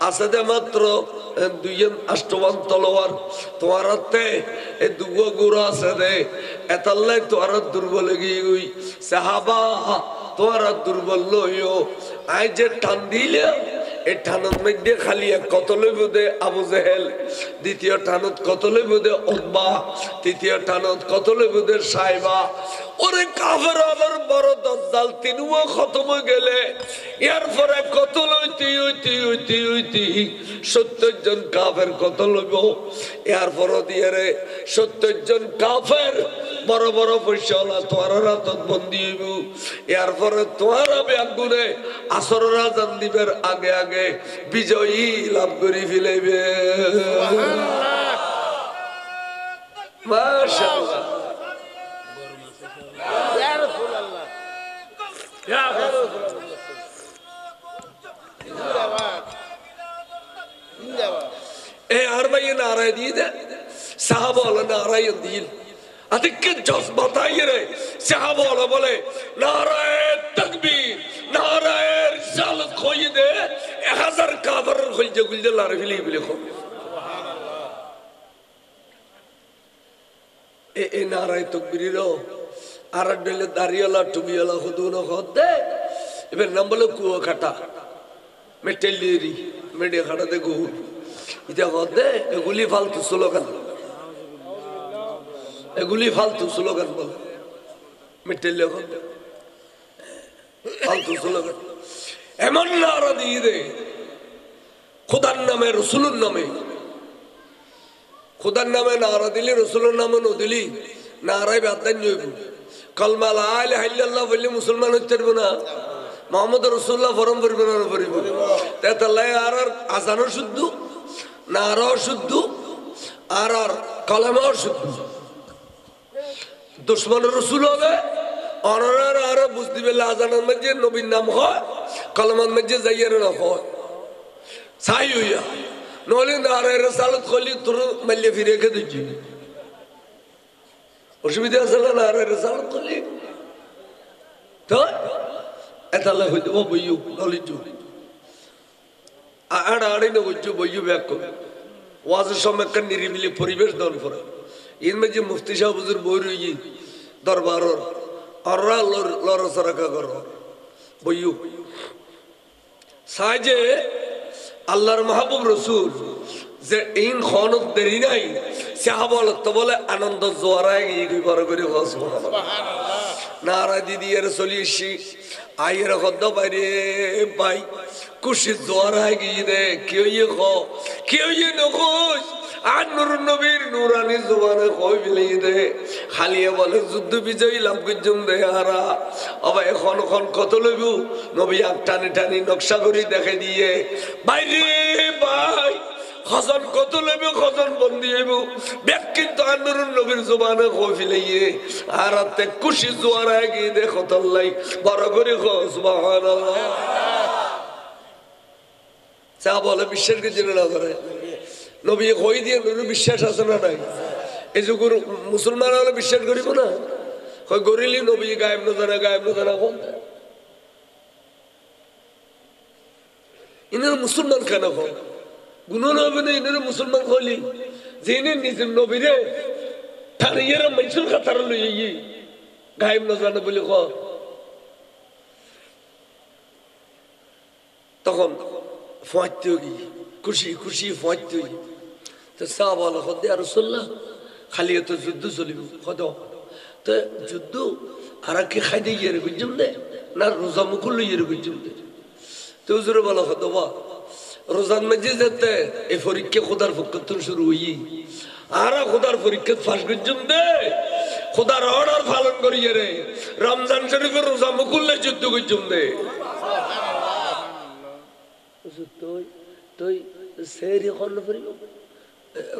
আছে মাত্র 2 আষ্টমান তলোয়ার তোরাতে এই দুগো গুড়া আছে দে এতাল্লাই তোরা দুর্বল গই সাহাবা তোরা দুর্বল লইও আই যে টান দিলে এই টানত মধ্যে খালি কত লইব দে আবু জেহেল দ্বিতীয় টানত কত লইব দে উতবা তৃতীয় টানত কত লইব দে সাইবা ওরে কাফের আবার বড় দজ্জাল তিনও খতম গেলে এরপরে কত লইতি 70 জন কাফের কত লইব এরপর দিয়ে রে 70 জন কাফের বড় বড় পয়সাওয়ালা তোরা রাতত বন্দী হইব এরপরে তোরা বেগুনে আসর রাজান দিবের আগে আগে বিজয়ী লাভ করি ফেলাইবে সুবহানাল্লাহ মাশাআল্লাহ ইয়া রাসূলুল্লাহ ইয়া জিন্দাবাদ জিন্দাবাদ এ আরবায়ে নারায়ে দিয়ে দে সাহাবা ওয়ালা নারায়ে দিল আদিকে জজবা তাইরে সাহাবা ওয়ালা বলে নারায়ে তাকবীর নারায়ে রিসালাত কই দে 1000 কাফের কই যে গুলদে লারে ফিলি বলে কো সুবহানাল্লাহ এ নারায়ে তাকবীরও আর ডলে দাড়িওয়ালা টুবিওয়ালা হুদুন হতে এবার নাম বলে কুয়া কাটা মেটেলিরি মেডে খাটা দে গু এটা হতে এগুলি ফালতু স্লোগান এগুলি ফালতু স্লোগান বলে মেটেলে হতে ফালতু স্লোগান এমন নারা দিয়ে দে খোদার নামে রাসূলের নামে খোদার নামে নারা দিলি রাসূলের নামে ন দিলি নারায় বাদান হইব কলমা লা ইলাহা ইল্লাল্লাহ বলে মুসলমান হইতে পারবো না মুহাম্মদ রাসূলুল্লাহ ফরম পড়বে না পড়িব তাহলে আর আজানও শুদ্ধ নারাও শুদ্ধ আর কলমাও শুদ্ধ দুশমন রাসূল হবে অনরার আর বুঝতে পারলে আজানের মধ্যে নবীর নাম হয় কলমার মধ্যে যাইয়ের না হয় সাই হইয়া নলে নারায় রিসালাত খলি তোর মাল্লে ফিরে কে দিছি অসুবিধা আছে না নারায় রিসালাত খলি তো এতালে হইতো বইয়ু নলিজু আর আড়াই না বইজু বইয়ু ব্যাক ওয়াজের সময় একটা নিরিবিলি পরিবেশ দল করে এর মধ্যে মুফতি সাহেব হুজুর বই রই দরবারর অররা লরসরাকা করো বইয়ু সাজে আল্লাহর মাহবুব রাসূল যে ইন খনত দেরি নাই সাহাবা তো বলে আনন্দ জোয়ারায় গিয়ে বড় করে সুবহানাল্লাহ নারা দিদি এর চলিয়েছি আইয়ের হদ্দ বাইরে পাই খুশি জোয়ার গিয়ে দে কেউ কেউ নখোশ আর নুর নবীর নুরানি জবানে কই বিলিয়ে দে খালিয়ে বলে যুদ্ধ বিজয়ী লাভ গুজুম দে হারা আবার এখন কত লইব নবী এক টানি টানি নকশা করি দেখে দিয়ে বাইরে ভাই খজন কত লইবে খজন বন্দি হইব ব্যাগ কিন্তু আর নুর নবীর জবানে কই ফিলাইয়ে আর আতে খুশি জোয়ার গিয়ে দে খতল্লাই বড় করে সুবহানাল্লাহ চা বলে বিশ্বাস করছে না করে নবী কই দিয়ে বিশ্বাস আছে না নাই এই যে মুসলমান হলে বিশ্বাস করিব না কই গরিলি নবী গায়েব নজানা কোন ইনার মুসলমান কেন কম গুণ হবে না ইনার মুসলমান কইলি যে নিজের নবীরে তার মাইসুর খাতার লই গায়েব নজানা বলে ক তখন ফাঁচতে গিয়ে খুশি খুশি ফাঁচতে তো সাহাবা বলো হদে আর রাসূলুল্লাহ খালি তো যুদ্ধ চলিব হদ তো যুদ্ধ আর কি খাইতে গিয়ে গুজম দে না রোজা মুকুল লইয়ে গুজম দে তো হুজুরে বলো হদ বা রোজার মাঝে যেতে এই পরীক্ষা খোদার পক্ষ শুরু হই আর খোদার পরীক্ষা ফাঁস গুজম দে খোদার অর্ডার পালন করিয়ে রে রমজান শরীফের রোজা মুকুল যুদ্ধ গুজম দে তুই সেরি করলে পারিব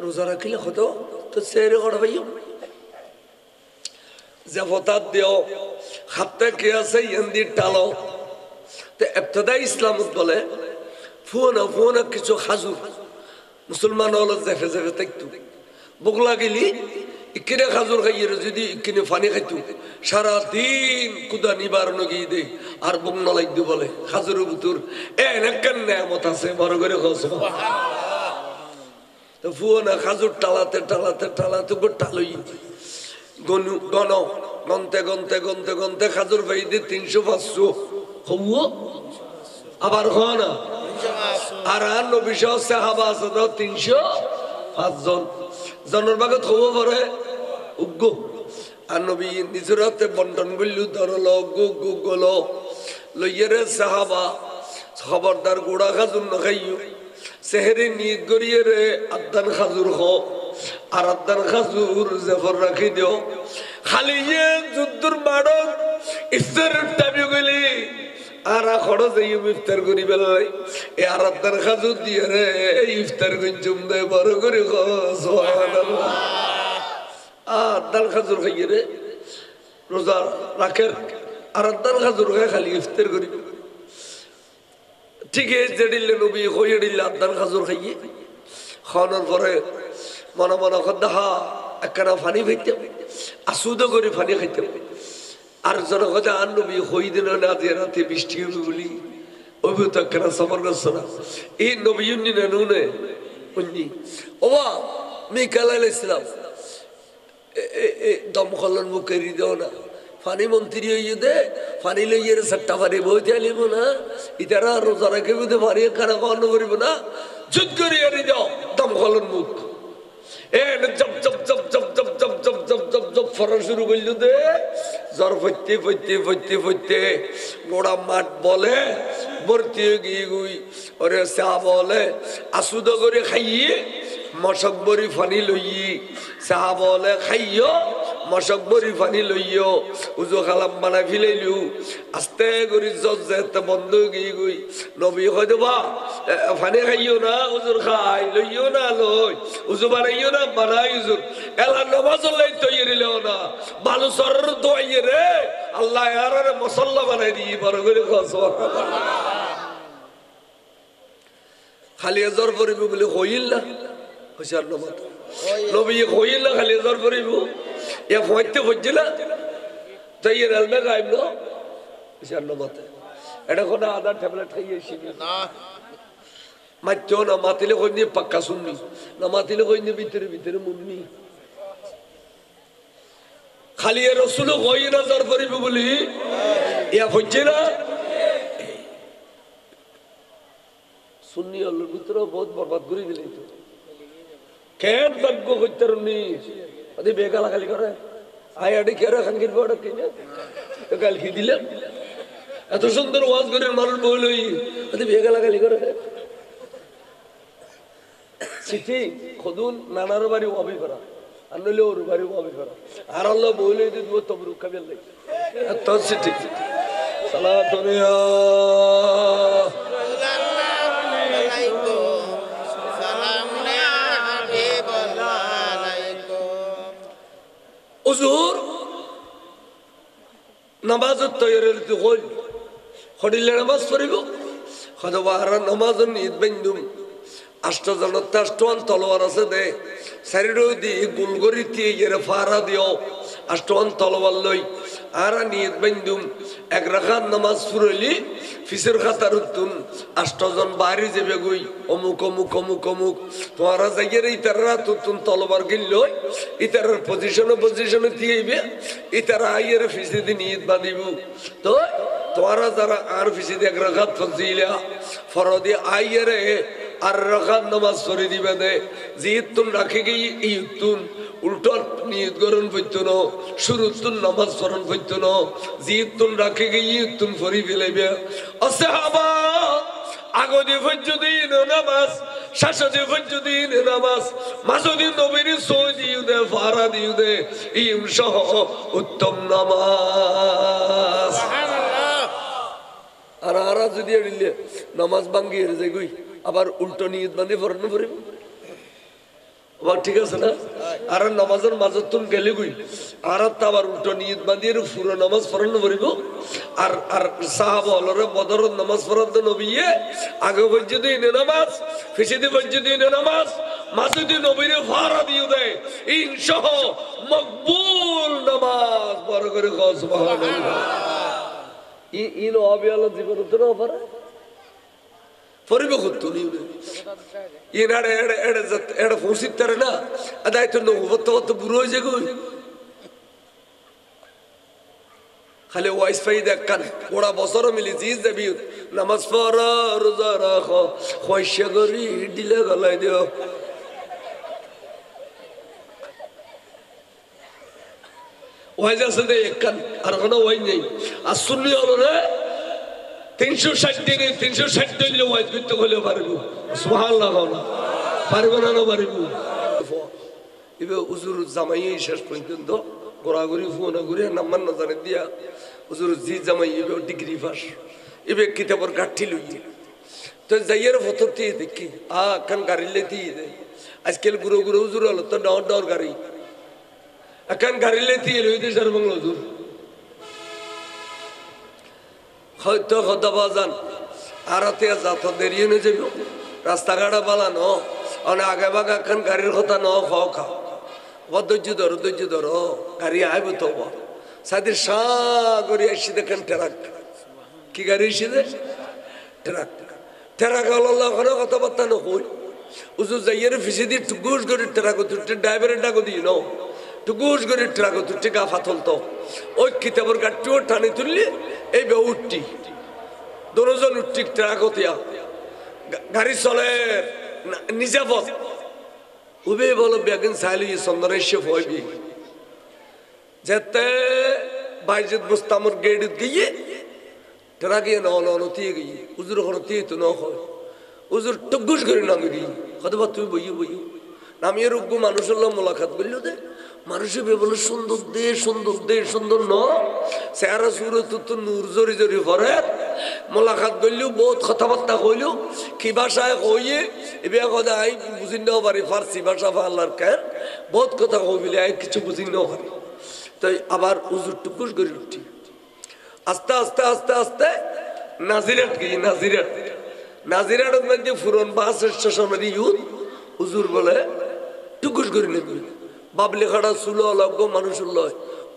রোজা রাখিলে হতো তো সেরি করা পাইও যে ফতাত দিও হাতে কে আছে ইন্দি টালো তো ইবতদাই ইসলামত বলে ফুনা কিছু খাজুর মুসলমান হলো জেফে জেফে থাকতো বগলা গেলি ইকিনে খাজুর খাইয়ে যদি ইকিনে পানি খাইতো সারাদিন কুদা নিবারণ গিয়ে দে আর বুক নলাইক দি বলে খাজুর বুতুর এনেকেন নেয়ামত আছে বড় করে খস তো ফুনা খাজুর টালাতে টালাতে টালাতে টালই গনতে খাজুর ভাই দিয়ে 300-500 হবো আবার হয় না আর নবী সাহাবা আছে তো 305 জন জনের ভাগত হবো পরে উগ্র আর নবী নিজের হাতে বন্টন করলু ধরলো গলো লইয়েরে সাহাবা খবরদার গোড়া খাজুর না খাইও সেহেরে নিয়ত করিয়ে রে আদান খাজুর হোক আর আদান খাজুর জেফর রাখি দিও খালি যুদ্ধর মাড়ক ইফতারের টাইমে গেলি আর খরচ এই ইফতার করি বেলাই এই আর আদান খাজুর দিয়ে রে ইফতার গুঞ্জুম দে বড় করে সুবহানাল্লাহ আদান খাজুর খাইয়ে রে রোজা রাখের আর আদান খাজুর খাই খালি ইফতার করি ঠিক আছে দিলে নবী হয়ে দিলে আদান খাজুর খাইয়ে খাওয়ানোর পরে মনে খদ্দাহা একখানা ফানি খাইতে আসুদ করে ফানি খাইতে আর জন কথা আর নবী হই দিন না যে রাতে বৃষ্টি হবে বলি ওই তো একখানা সফর করছো না এই নবী নুনে উনি ওবা মিকাইল আলাইহিস সালাম দমকলন মুখে দেও না ফানি মন্ত্রী হইয়ে দে ফানি লইয়ে সাতটা ফানি বইতে আলিব না ইতারা রোজা রাখে বুঝে ফানি খানা খাওয়ানো করিব না যুদ্ধ করিয়ে দাও দমকলন মুখ জব জব জব জব জব জব জব জব জব জব ফরা শুরু করলো দে জ্বর ফইতে গোড়া মাঠ বলে ভর্তি গিয়ে গুই ওরে চা বলে আসুদ করে খাইয়ে মশক বরি ফানি লইয়ে চা বলে খাইও মশক বরি ফানি লইও উজু খালাম বানাই ফিলাইলু আস্তে করে জজ যেতে বন্ধ গিয়ে গুই নবী হয়তো বা ফানি খাইও না উজুর খাই লইও না লই উজু বানাইও না বানাই উজুর এলা নমাজ লাই তৈরি লেও না ভালো সর দোয়াইয়ে রে আল্লাহ আর মসল্লা বানাই দিয়ে বড় করে খস খালি এজর পড়িব বলে হইল না হুশিয়ার নমাজ নবী হইল না খালি এজর পড়িব ইয়া ফইতে হচ্ছে না তাই এর আলমে গাইব না হুশিয়ার নমাজ এটা কোন আদা ট্যাবলেট খাইয়েছি না মাত্য না মাতিলে কইনি পাক্কা শুননি না মাতিলে কইনি ভিতরে মুন্নি খালি রাসূল কই না জর করিব বলি ইয়া হচ্ছে না সুন্নি আল্লাহর ভিতরে বহুত বরবাদ করে দিলে তো কেন ভাগ্য করতেরনি আদি বেগালা খালি করে আই আডি কেরে খানকির বড় কিনে তো গাল কি দিলে এত সুন্দর ওয়াজ করে মানুষ বলই বিয়ে গালাগালি করে চিঠি খদুন নানার বাড়ি ওয়াবি করা আর নইলে ওর বাড়ি ওয়াবি করা আর আল্লাহ বলে দিব তবরুক খাবেন নাই এত চিঠি সালাতুনিয়া হুজুর নামাজের তৈরি হল হরিলে নামাজ পড়িব হদবার নামাজের নিয়ত বান্ধুম আষ্টজনতে আষ্টমান তলোয়ার আছে দে চারিডো দি গোল কৰি দিয়ে ফারা দিও আষ্টমান তলোয়ার লই আর নিয়ত বান্ধুম এক রাকাত নামাজ পড়লি ফিসের খাতার উত্তুন আষ্টজন বাড়ি যাবে গই অমুক অমুক অমুক অমুক তোমারা যাইয়ের ইতারা তুতুন তলোয়ার গিল ইতারার পজিশনে দিয়েবে ইতারা আইয়ের ফিসে দি নিয়ত বাঁধিব তো তোমারা যারা আর ফিসে দি এক রাকাত ফজিলা ফরদি আইয়ের আর রাকাত নামাজ পড়ে দিবে দে জিতুন রাখে গই ইতুন উল্টো নিয়ত করন পড়তো না শুরুতুন নামাজ পড়ন পড়তো না জিতুন রাখে গই ইতুন পড়ি ফেলাইবে আসহাবা আগদি ফজদিন নামাজ শাশদি ফজদিন নামাজ মাসুদি নবীর সৌদিউ দে ফারা দিউ দে ইনশাহ উত্তম নামাজ সুবহানাল্লাহ আর আরা যদি এড়িলে নামাজ ভাঙ্গি এর যাই গই আবার উল্টো নিয়ত বাঁধে পড়ানো পড়িব আবার ঠিক আছে না আর নামাজের মাঝে তুন গেলে গই আর আবার উল্টো নিয়ত বাঁধিয়ে পুরো নামাজ পড়ানো পড়িব আর আর সাহাবা হলরে বদরের নামাজ পড়াতে নবীয়ে আগে ফজদিন নামাজ ফিসিদি ফজদিন নামাজ মাসুদি নবীরে ফারা দিয়ে দেয় ইনশাহ মকবুল নামাজ বড় করে কও সুবহানাল্লাহ ইন অবিয়াল জীবন তো না পারে পরিবেশ তুলি ইনারে এড়ে এড়ে এড়ে ফুসিত তারে না আদায় তো নবত বুড়ো হয়ে যাগো খালি ওয়াইস ফাই দেখান ওরা বছর মিলি জিজ যাবি নামাজ পড়া রোজা রাখো খয়সা করি দিলে গলাই দিও ওয়াইজ আছে দে একখান আর কোনো ওয়াই নেই আর শুনলি হলো রে 360 দিনে 360 দিলে ওয়াইজ করতে হলে পারবো সুবহানাল্লাহ পারবো না না পারবো এবে হুজুর জামাই শেষ পর্যন্ত গোড়াগড়ি ফোন ঘুরে নাম্বার না জানে দিয়া হুজুর জি জামাই এবে ডিগ্রি পাস এবে কিতাবর গাঠি লই তো যাইয়ের ফটো দিয়ে দেখি কান গাড়ি লেতি আজকাল গুরু গুরু হুজুর হলো তো ডাউন ডাউন গাড়ি এখন গাড়ি লেতি লই দে সর্বঙ্গ হুজুর হয়তো কথা বাজান আরাতে যাত দেরি হয়ে যাবে রাস্তাঘাটা বালানো অনেক আগে বাগা এখন গাড়ির কথা ন খাও খাও ধৈর্য ধরো গাড়ি আইব তো সাদের সাগরি আসি দেখেন ট্রাক কি গাড়ি এসে দে ট্রাক ট্রাক হলো কথাবার্তা নকই উজু যাইয়ের ফিসে দিয়ে টুকুস করে ট্রাক তুলতে ড্রাইভারের ডাকো দিই ন টুকুস করে ট্রাক তুলতে গা ফাতল তো ওই কিতাবর গাড়িও টানি তুললি এই বে উঠটি দুজন উঠটি ট্রাক হতিয়া গাড়ি চলে নিজাপদ উবে বলো বেগিন সাইলি চন্দনেশ হইবি যেতে বাইজত বুস্তামর গেট গিয়ে ট্রাকিয়ে নতিয়ে গিয়ে উজুর হরতিয়ে তো ন হয় উজুর টুকুস করে নামি গিয়ে কতবা তুমি বইয়ে নামিয়ে রোগ্য মানুষের মোলাকাত বলল দে মানুষে বলে সুন্দর ন চেহারা সুরত তো নূর জরি জরি ভরে মোলাকাত করলেও বহুত কথাবার্তা কইলেও কি ভাষায় কইয়ে এবার কথা আই বুঝি নেওয়া পারি ফার্সি ভাষা আল্লাহর কেন বহুত কথা কইলে আই কিছু বুঝি নেওয়া পারি তাই আবার উজুর টুকুস করে উঠি আস্তে আস্তে আস্তে আস্তে নাজিরাট গিয়ে নাজিরাটের মধ্যে ফুরন বাস স্টেশনের ইউথ হুজুর বলে টুকুস করে নেবে বাবলি খাড়া চুলো অলগ্য মানুষ লয়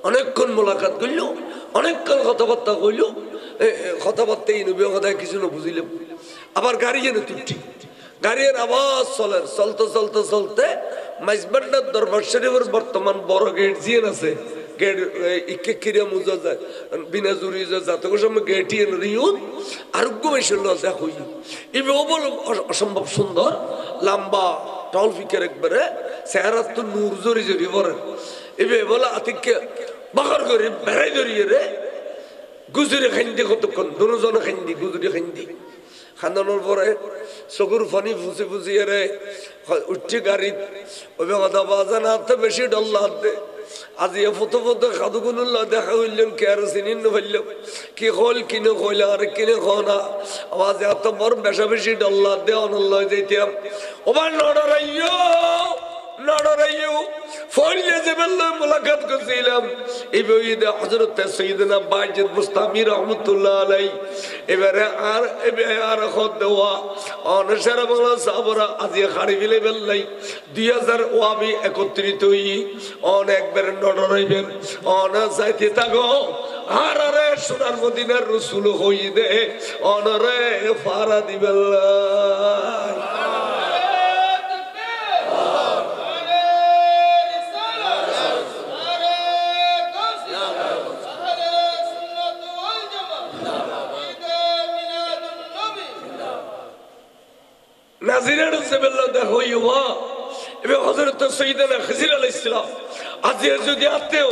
অনেকক্ষণ মোলাকাত করল অনেকক্ষণ কথাবার্তা কইল কথাবার্তা এই নবী কথা কিছু না বুঝিলে আবার গাড়ি এনে তুটি গাড়ির আওয়াজ চলতে মাইজবান্ডার দরবার শরীফের বর্তমান বড় গেট জিয়েন আছে গেট ইকে কিরিয়া মুজা যায় বিনা জুরি যাতে সময় গেটি এনে রিউন আরোগ্য মেশিন দেখো এবার বল অসম্ভব সুন্দর লম্বা টল ফিকের একবারে চেহারা তো নূর জরি জরি বলে এবে বলে আতিককে বাকর করে বেড়াই জড়িয়ে রে গুজুরি খাইন্দি কতক্ষণ দুজনে খাইন্দি গুজুরি খাইন্দি খান্দানোর পরে চকুর ফানি ফুসি ফুসি রে উঠছি গাড়িত ওই কথা বাজান হাতে বেশি ডল্লা হাতে আজি ফটো ফটো খাদুগুনুল্লাহ দেখা হইলেন কে আর চিনি নইলাম কি হল কিনে কইলা আর কিনে খনা আওয়াজ এত বড় বেশা বেশি ডল্লা দে অনল্লাহ যাইতাম ওবার নড়াইও নড়াইও ফরিয়ে জেবেল্লাহ মুলাকাত করছিলাম এই বইতে হযরত সাইয়েদনা বাইজিদ মুস্তামি রাহমাতুল্লাহ আলাই এবারে আর খদ দেওয়া অনসার বাংলা সাবরা আজি খাড়ি বিলে বেল্লাই 2000 ওয়াবি একত্রিত হই অনেকবার নড়াইবেন অন যাইতে থাকো আর রে সোনার মদিনার রাসূল হই দে অনরে ফারা দিবেল্লাহ নাজিরের সেবেল্লাহ দেখো ইওয়া এবে হযরত সাইয়েদনা খিজির আলাইহিস সালাম আজি যদি আতেও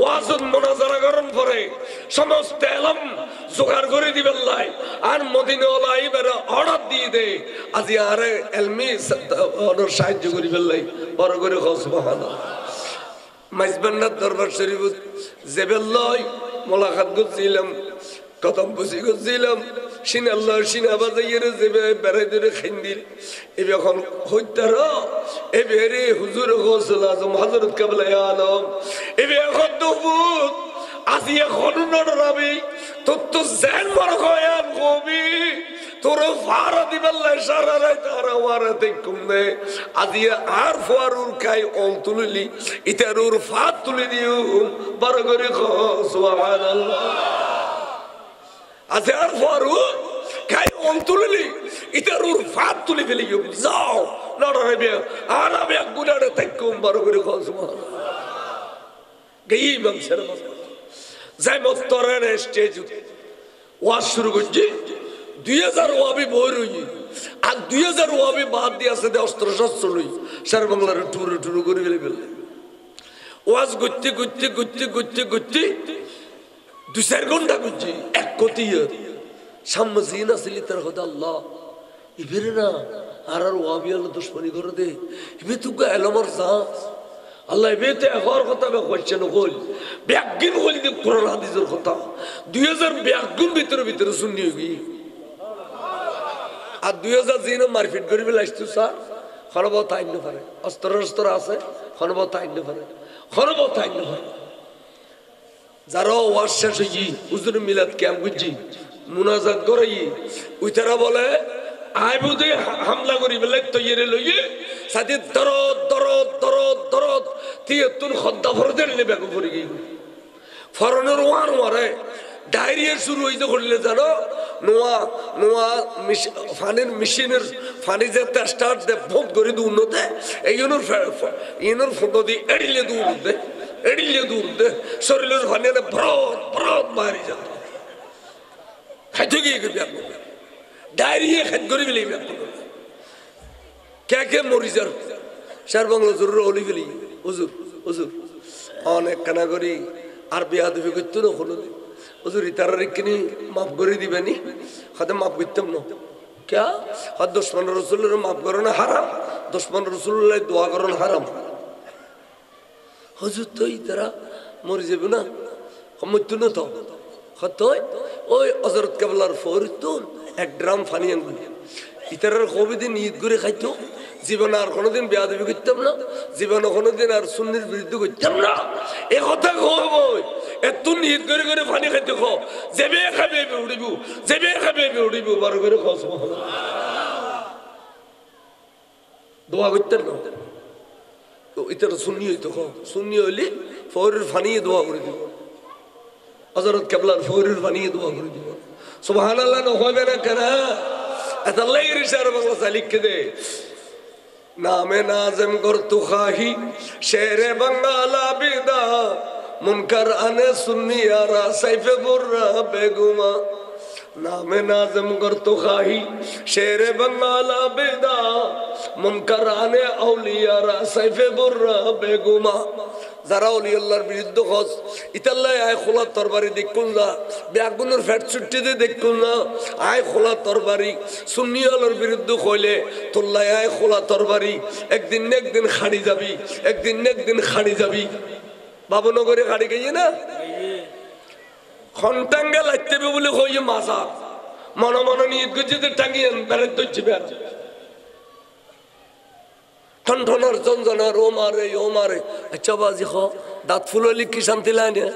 ওয়াজত মুনাজারা করেন পরে সমস্ত ইলম জোগাড় করে দিবেন লাই আর মদিনা ওয়ালা এবারে অর্ডার দিয়ে দে আজি আরে ইলমি অর্ডার সাহায্য করিবেন লাই বড় করে সুবহানাল্লাহ মাইজবান্নাত দরবার শরীফ জেবেল্লাহ মোলাকাত করছিলাম কদম বসি করছিলাম সিনাল্লাহ সিনা বাজাইয়ের যেবে বেড়াই ধরে খাইন্দিল এবে এখন হইতার এবে রে হুজুর গৌসুল আজম হযরত কেবলা আলম এবে এখন দুপুর আজি এখন নড়াবি তোর তো জেন মর গয়ান কবি তোর ফারা দিবাল্লাহ সারা রাত আর ওয়ারাতে কুমনে আজি আর ফারুর কাই অল তুলিলি ইতারুর ফাত তুলি দিও বড় করে সুবহানাল্লাহ আজার ফারুক কাই অন্তরলি ইতারুর ফাত তুলি ফেলি যাও নড়াইবে আর আমি এক গুনারে তাইকুম বড় করে সুবহানাল্লাহ গই বংশের যাই মস্তরের স্টেজ ওয়াজ শুরু করছি 2000 ওয়াবি বই রই আর 2000 ওয়াবি বাদ দিয়ে আছে অস্ত্র শস্ত্র লই সার বাংলার টুরু টুরু করে ফেলে ওয়াজ করতে করতে করতে করতে করতে 2-4 ঘন্টা করছি এক কতিয়া সামনে জিন আসলি তার কথা আল্লাহ ইবেরে না আর ওয়াবি আল্লাহ দুশ্মনী করে দে ইবে তুকে এলমর যা আল্লাহ ইবে তে একবার কথা বে কোশ্চেন কইল ব্যাগিন কইল দি কোরআন হাদিসের কথা 2000 ব্যাগিন ভিতরে শুননি হই আর 2000 জিন মারপিট করি বেলাইছু স্যার খরব তাইন না পারে অস্ত্র আছে খরব তাইন না পারে খরব তাইন না পারে যারা ওয়াজ শেষ হই হুজুর মিলাদ ক্যাম্প বুঝি মুনাজাত করাই উইতারা বলে আই বুদে হামলা করি বেলে তৈরি লইয়ে সাথে দরদ তিয়তুন খদ্দা ফরদের নেবে করে গই ফরনের ওয়ার ওয়ারে ডায়রিয়া শুরু হইতে করলে জানো নোয়া ফানির মেশিনের ফানি যে স্টার্ট দে ভোগ করে দু উন্নতে এইজনের ফটো দি এড়িলে দূর দে শরীরের ফানিতে ভরত মারি যায় খাইতে গিয়ে ডায়রিয়া খাদ্য করে ফেলি কে মরি যার সার বাংলা জরুর হলি ফেলি হুজুর অনেক কানা করি আর বিয়া দেবে করতো না হলো হুজুর ইতার কিনি মাফ করে দিবেনি হাতে মাফ করতাম না ক্যা হাত দুশ্মন রসুলের মাফ করো না হারাম দুশ্মন রসুল্লাহ দোয়া করো না হারাম হুজুর তো ইতারা মরে যাবে না মরতো না তো হতো ওই হযরত কেবলার ফরিদুন এক ড্রাম ফানি আনবেন ইতারার কবিদিন ঈদ করে খাইতো জীবনে আর কোনোদিন বেয়াদবি করতাম না জীবনে কোনোদিন আর সুন্নির বিরুদ্ধে করতাম না এ কথা কব এত ঈদ করে করে ফানি খাইতে খো যেবে খাবে উড়িব বার করে খো সুবহানাল্লাহ দোয়া করতেন না ইতারা সুন্নি হইতো খো সুন্নি হইলে ফরির ফানি দোয়া করে দিব হযরত কেবলার ফরির ফানি দোয়া করে দিব সুবহানাল্লাহ না হবে না কেন আল্লাহ এর ইশারা বাংলা লিখে দে নামে নাজম করতু খাহি শেরে বাঙ্গালা বিদা মুনকার আনে সুন্নি আরা সাইফে বুররা বেগুমা নামে নাজম করতু খাহি শেরে বাঙ্গালা বিদা মুনকার আনে আউলিয়ারা সাইফে বুররা বেগুমা যারা অলি আল্লাহর বিরুদ্ধে হজ ইতাল্লাই আয় খোলা তরবারি দেখুন না ব্যাগুনের ফ্যাট ছুট্টিতে দেখুন না আয় খোলা তরবারি সুন্নি আল্লাহর বিরুদ্ধে হইলে তোল্লাই আয় খোলা তরবারি একদিন না একদিন খাড়ি যাবি একদিন না একদিন খাড়ি যাবি বাবুনগরে খাড়ি গিয়ে না ঘন্টাঙ্গে লাগতে বলে হইয়ে মাসা মনে মনে নিয়ে গুজিতে টাঙিয়ে বেড়াতে হচ্ছে বেড়া ঠনঠনার জঞ্জনার ও মারে আচ্ছা বাজি খ দাঁত ফুললি কি শান্তি লাইনে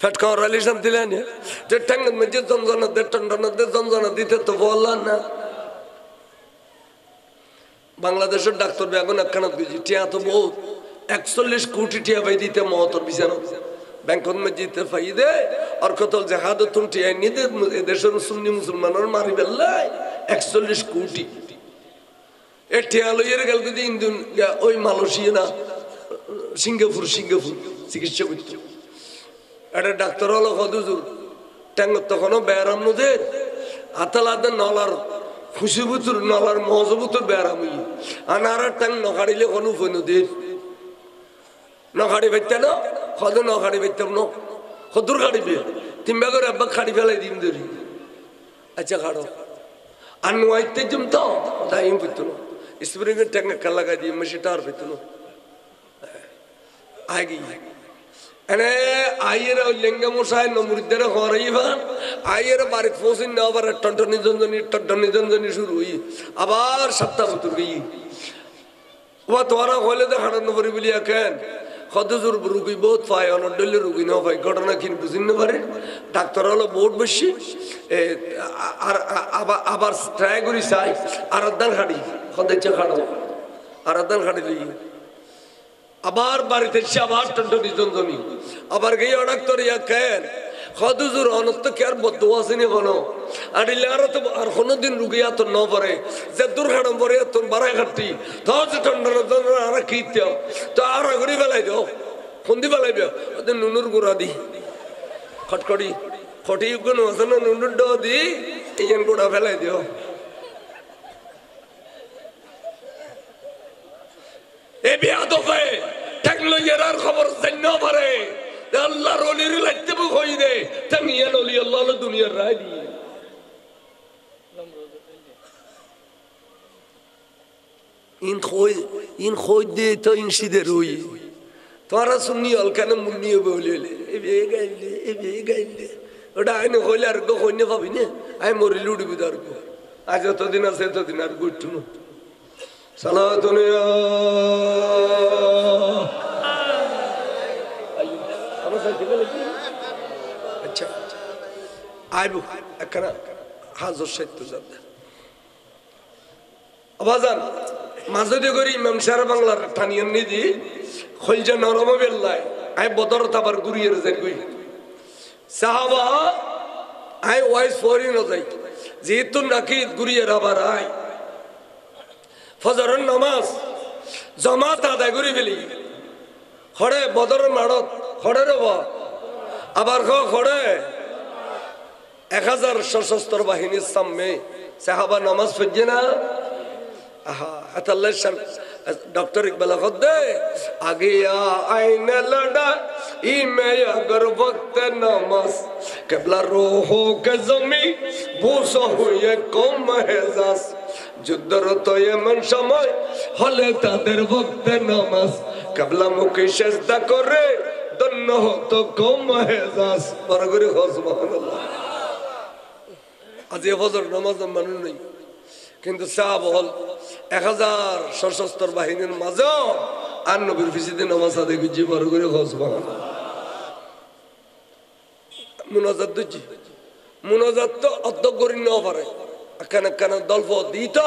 ফেট খাওয়ার আলি শান্তি লাইনে যে ঠ্যাঙ্গের মধ্যে জঞ্জনা দে ঠনঠনা দে জঞ্জনা দিতে তো বললাম না বাংলাদেশের ডাক্তার বেগুন একখানা বুঝি টিয়া তো বহুত 41 কোটি টিয়া পাই দিতে মহতর বিছানো ব্যাংকত মসজিদে পাই দে আর কত জাহাদ তুন টিয়া নি দে দেশের সুন্নি মুসলমানের মারি বেল্লাই 41 কোটি এ টিয়া লইয়ের গেল যদি ইন্দুন ওই মালয়েশিয়া না সিঙ্গাপুর চিকিৎসা করত এটা ডাক্তার হলো হদুজুর ট্যাঙ্গ তখনও ব্যারাম নদের আতালাদে নলার খুশিবুতুর নলার মজবুতুর ব্যারাম হই আর ট্যাং নখাড়িলে কোনো উপায় নদীর নখাড়ি পাইতে না হদ নখাড়ি পাইতাম ন হদুর খাড়িবে তিনবা করে আব্বা খাড়ি ফেলাই দিন ধরি আচ্ছা খাড়ো আর নোয়াইতে জম তো তাই পেত না স্প্রিং এর ট্যাঙ্ক কাল লাগাই দিয়ে মেশিনটা আর পেত না আগে এনে আইয়ের লেঙ্গা মশাই নমুরিদের হরাইবা আইয়ের বাড়ি পৌঁছিন না আবার টন্টনি জঞ্জনি শুরু হই আবার সপ্তাহ ভিতর গই ও তোরা হলে তো হারানো পারি বলি কেন কতজোর রুগী বহুত পায় অনডলে রুগী না পায় ঘটনা কিনে বুঝিন না পারে ডাক্তার হলো বহুত বেশি আর আবার ট্রাই করি চাই আরাধান খাড়ি সদাইছে খাড়ো আরাধান খাড়ি লই আবার বাড়িতে এসে আবার টন্টনি জঞ্জনি আবার গিয়ে ডাক্তার ইয়া কেন কতজোর অনত্য কে আর বদ্ধ আসেনি কোনো আড়িলে আর কোনোদিন রুগী এত ন পরে যে দুর্ঘটনা পরে তোর বাড়াই খাটি ধর ঠন্ডা আর খিতে তো আর ঘুরি ফেলাই দাও ফন্দি ফেলাই দিও ওদের নুনুর গুড়া দি খটখটি খটি কোনো আছে না নুনুর ড দি এই গুড়া ফেলাই দিও এ বিয়া দফে টেকনোলজির খবর জান্য পারে আল্লাহর ওলির লাগতে কই দে তামিয়া ওলি আল্লাহ দুনিয়ার রায় দি ইন খোই দে তো ইনসিদে রই তোরা সুন্নি অলকান মুন্নি বলে এ গাইলে ওটা আইনে কইলে আর গো কইনে পাবি না আই মরি লুড়বি দর আজ যতদিন আছে ততদিন আর গুট্টু সালাতুনিয়া আচ্ছা আইবু একখানা হাজর সাহিত্য জানতে আবাজান মাঝে করি ইমাম সারা বাংলার টানিয়ান নিদি খলজা নরম বেল্লাই আই বদরত আবার ঘুরিয়ে যাই গই সাহাবা আই ওয়াইস ফরি ন যাই যেহেতু নাকি ঘুরিয়ে আবার আই ফজরের নামাজ জামাত আদায় করে ফেলি খড়ে বদরের মাড়ত খড়ে রব আবার খড়ে 1000 সশস্ত্র বাহিনীর সামনে সাহাবা নামাজ পড়ছে না আহা আল্লাহ डॉक्टर इकबाल खुद आ गया आईने लड़ा में अगर वक्त नमाज कबला रोहो के जमी भूसा हुए कौम हेजास जुद्दर तो ये मन समय हले तादर वक्त नमाज कबला मुखी सजदा करे दन्नो तो कौम हेजास बरगरी हो सुबहानाल्लाह आज ये फजर नमाज मानू नहीं কিন্তু সাহাব হল 1000 সশস্ত্র বাহিনীর মাঝে আর নবীর ফিসিতে নামাজ আদায় করছি বড় করে সুবহানাল্লাহ মুনাজাত তো অর্ধ করি না পারে কানে কানে দলফ দিত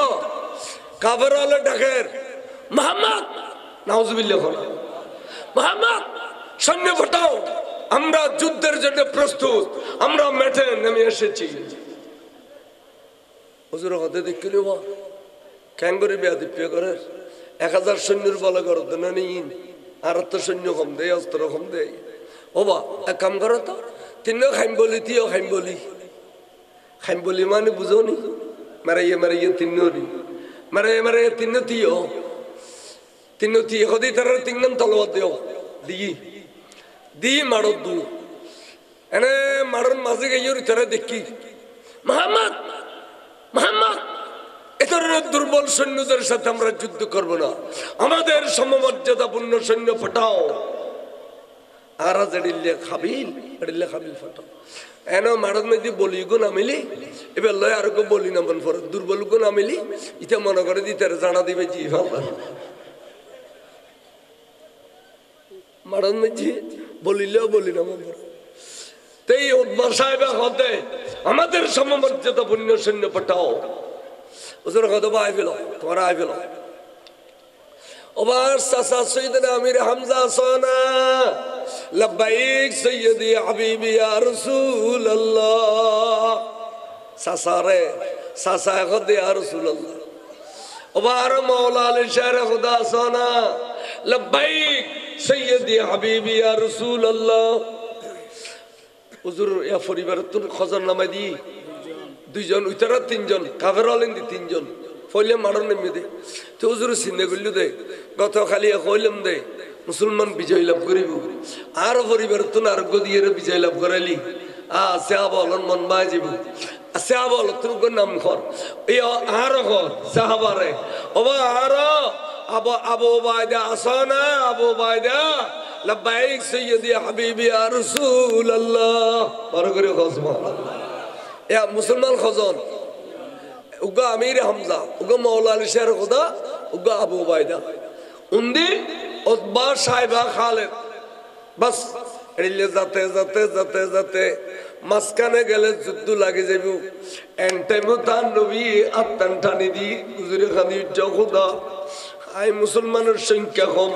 কাফের হলে ডাকের মুহাম্মদ নাউজুবিল্লাহ মুহাম্মদ সৈন্য পাঠাও আমরা যুদ্ধের জন্য প্রস্তুত আমরা মাঠে নেমে এসেছি হুজুর কথা দেখলে বা কেন করে বেয়াদবি করে 1000 সৈন্যের বলা করো তো না নিন আর তো সৈন্য কম দেয় অস্ত্র কম দেয় ও বা এক কাম করো তো তিনও খাইম বলি তিও খাইম বলি মানে বুঝো নি মারাইয়ে তিন্নরি মারাইয়ে তিন্ন তিও কদি তার তিন তলবাদ দিও দি মারো দু এনে মারন মাঝে গিয়ে তারা দেখি মোহাম্মদ মোহাম্মদ এ ধরনের দুর্বল সৈন্যদের সাথে আমরা যুদ্ধ করব না, আমাদের সমমর্যাদাপূর্ণ সৈন্য পাঠাও। আর জেডিল্লে খাবিল এডিল্লে খাবিল ফাটাও এনো মারদ মেদি বলি গো নামিলি এবার লয় আর গো বলি নামন পর দুর্বল গো নামিলি ইটা মনে করে দি তার জানা দিবে জি ফালবা মারদ মেজি বলিলেও বলি নামন পর তেই উদ্বা সাহেব হতে আমাদের সমমর্যাদাপূর্ণ সৈন্য পাঠাও। হুজুর কতবা আইফেল তোমরা আইফেল ওবার সাসা সৈয়দনা আমির হামজা সোনা লব্বাইক সৈয়দি হাবিবি ইয়া রাসূলুল্লাহ সাসারে সাসা খদে ইয়া রাসূলুল্লাহ ওবার মাওলা আলী শাহ খুদা সোনা লব্বাইক সৈয়দি হাবিবি ইয়া রাসূলুল্লাহ। হুজুর ইয়া পরিবার তো খজর নামাই দি দুইজন উইতারা তিনজন কাফের হলেন দি তিনজন ফলে মারণ নেমে দে তো হুজুর চিন্তা করল দে গত খালি কইলাম দে মুসলমান বিজয় লাভ করিব আর পরিবার তো আরোগ্য দিয়ে বিজয় লাভ করালি সাহাবালন মন বাই যাব সাহাবাল তোর নাম কর এই আর কর সাহাবারে ওবা আর আবু আবু বাইদা আসানা আবু বাইদা লব্বাইক সৈয়দি হাবিবি ইয়া রাসূলুল্লাহ বড় করে সুবহানাল্লাহ। ইয়া মুসলমান খজন উগা আমির হামজা উগা মাওলা আলী শাহ খুদা উগা আবু বাইদা উন্দি উতবা সাহেবা খালেদ বাস এড়িলে যাতে যাতে যাতে যাতে মাঝখানে গেলে যুদ্ধ লাগে যাব এন টাইমও তার নবী আত্মান টানি দি হুজুরে খানি খুদা আই মুসলমানের সংখ্যা কম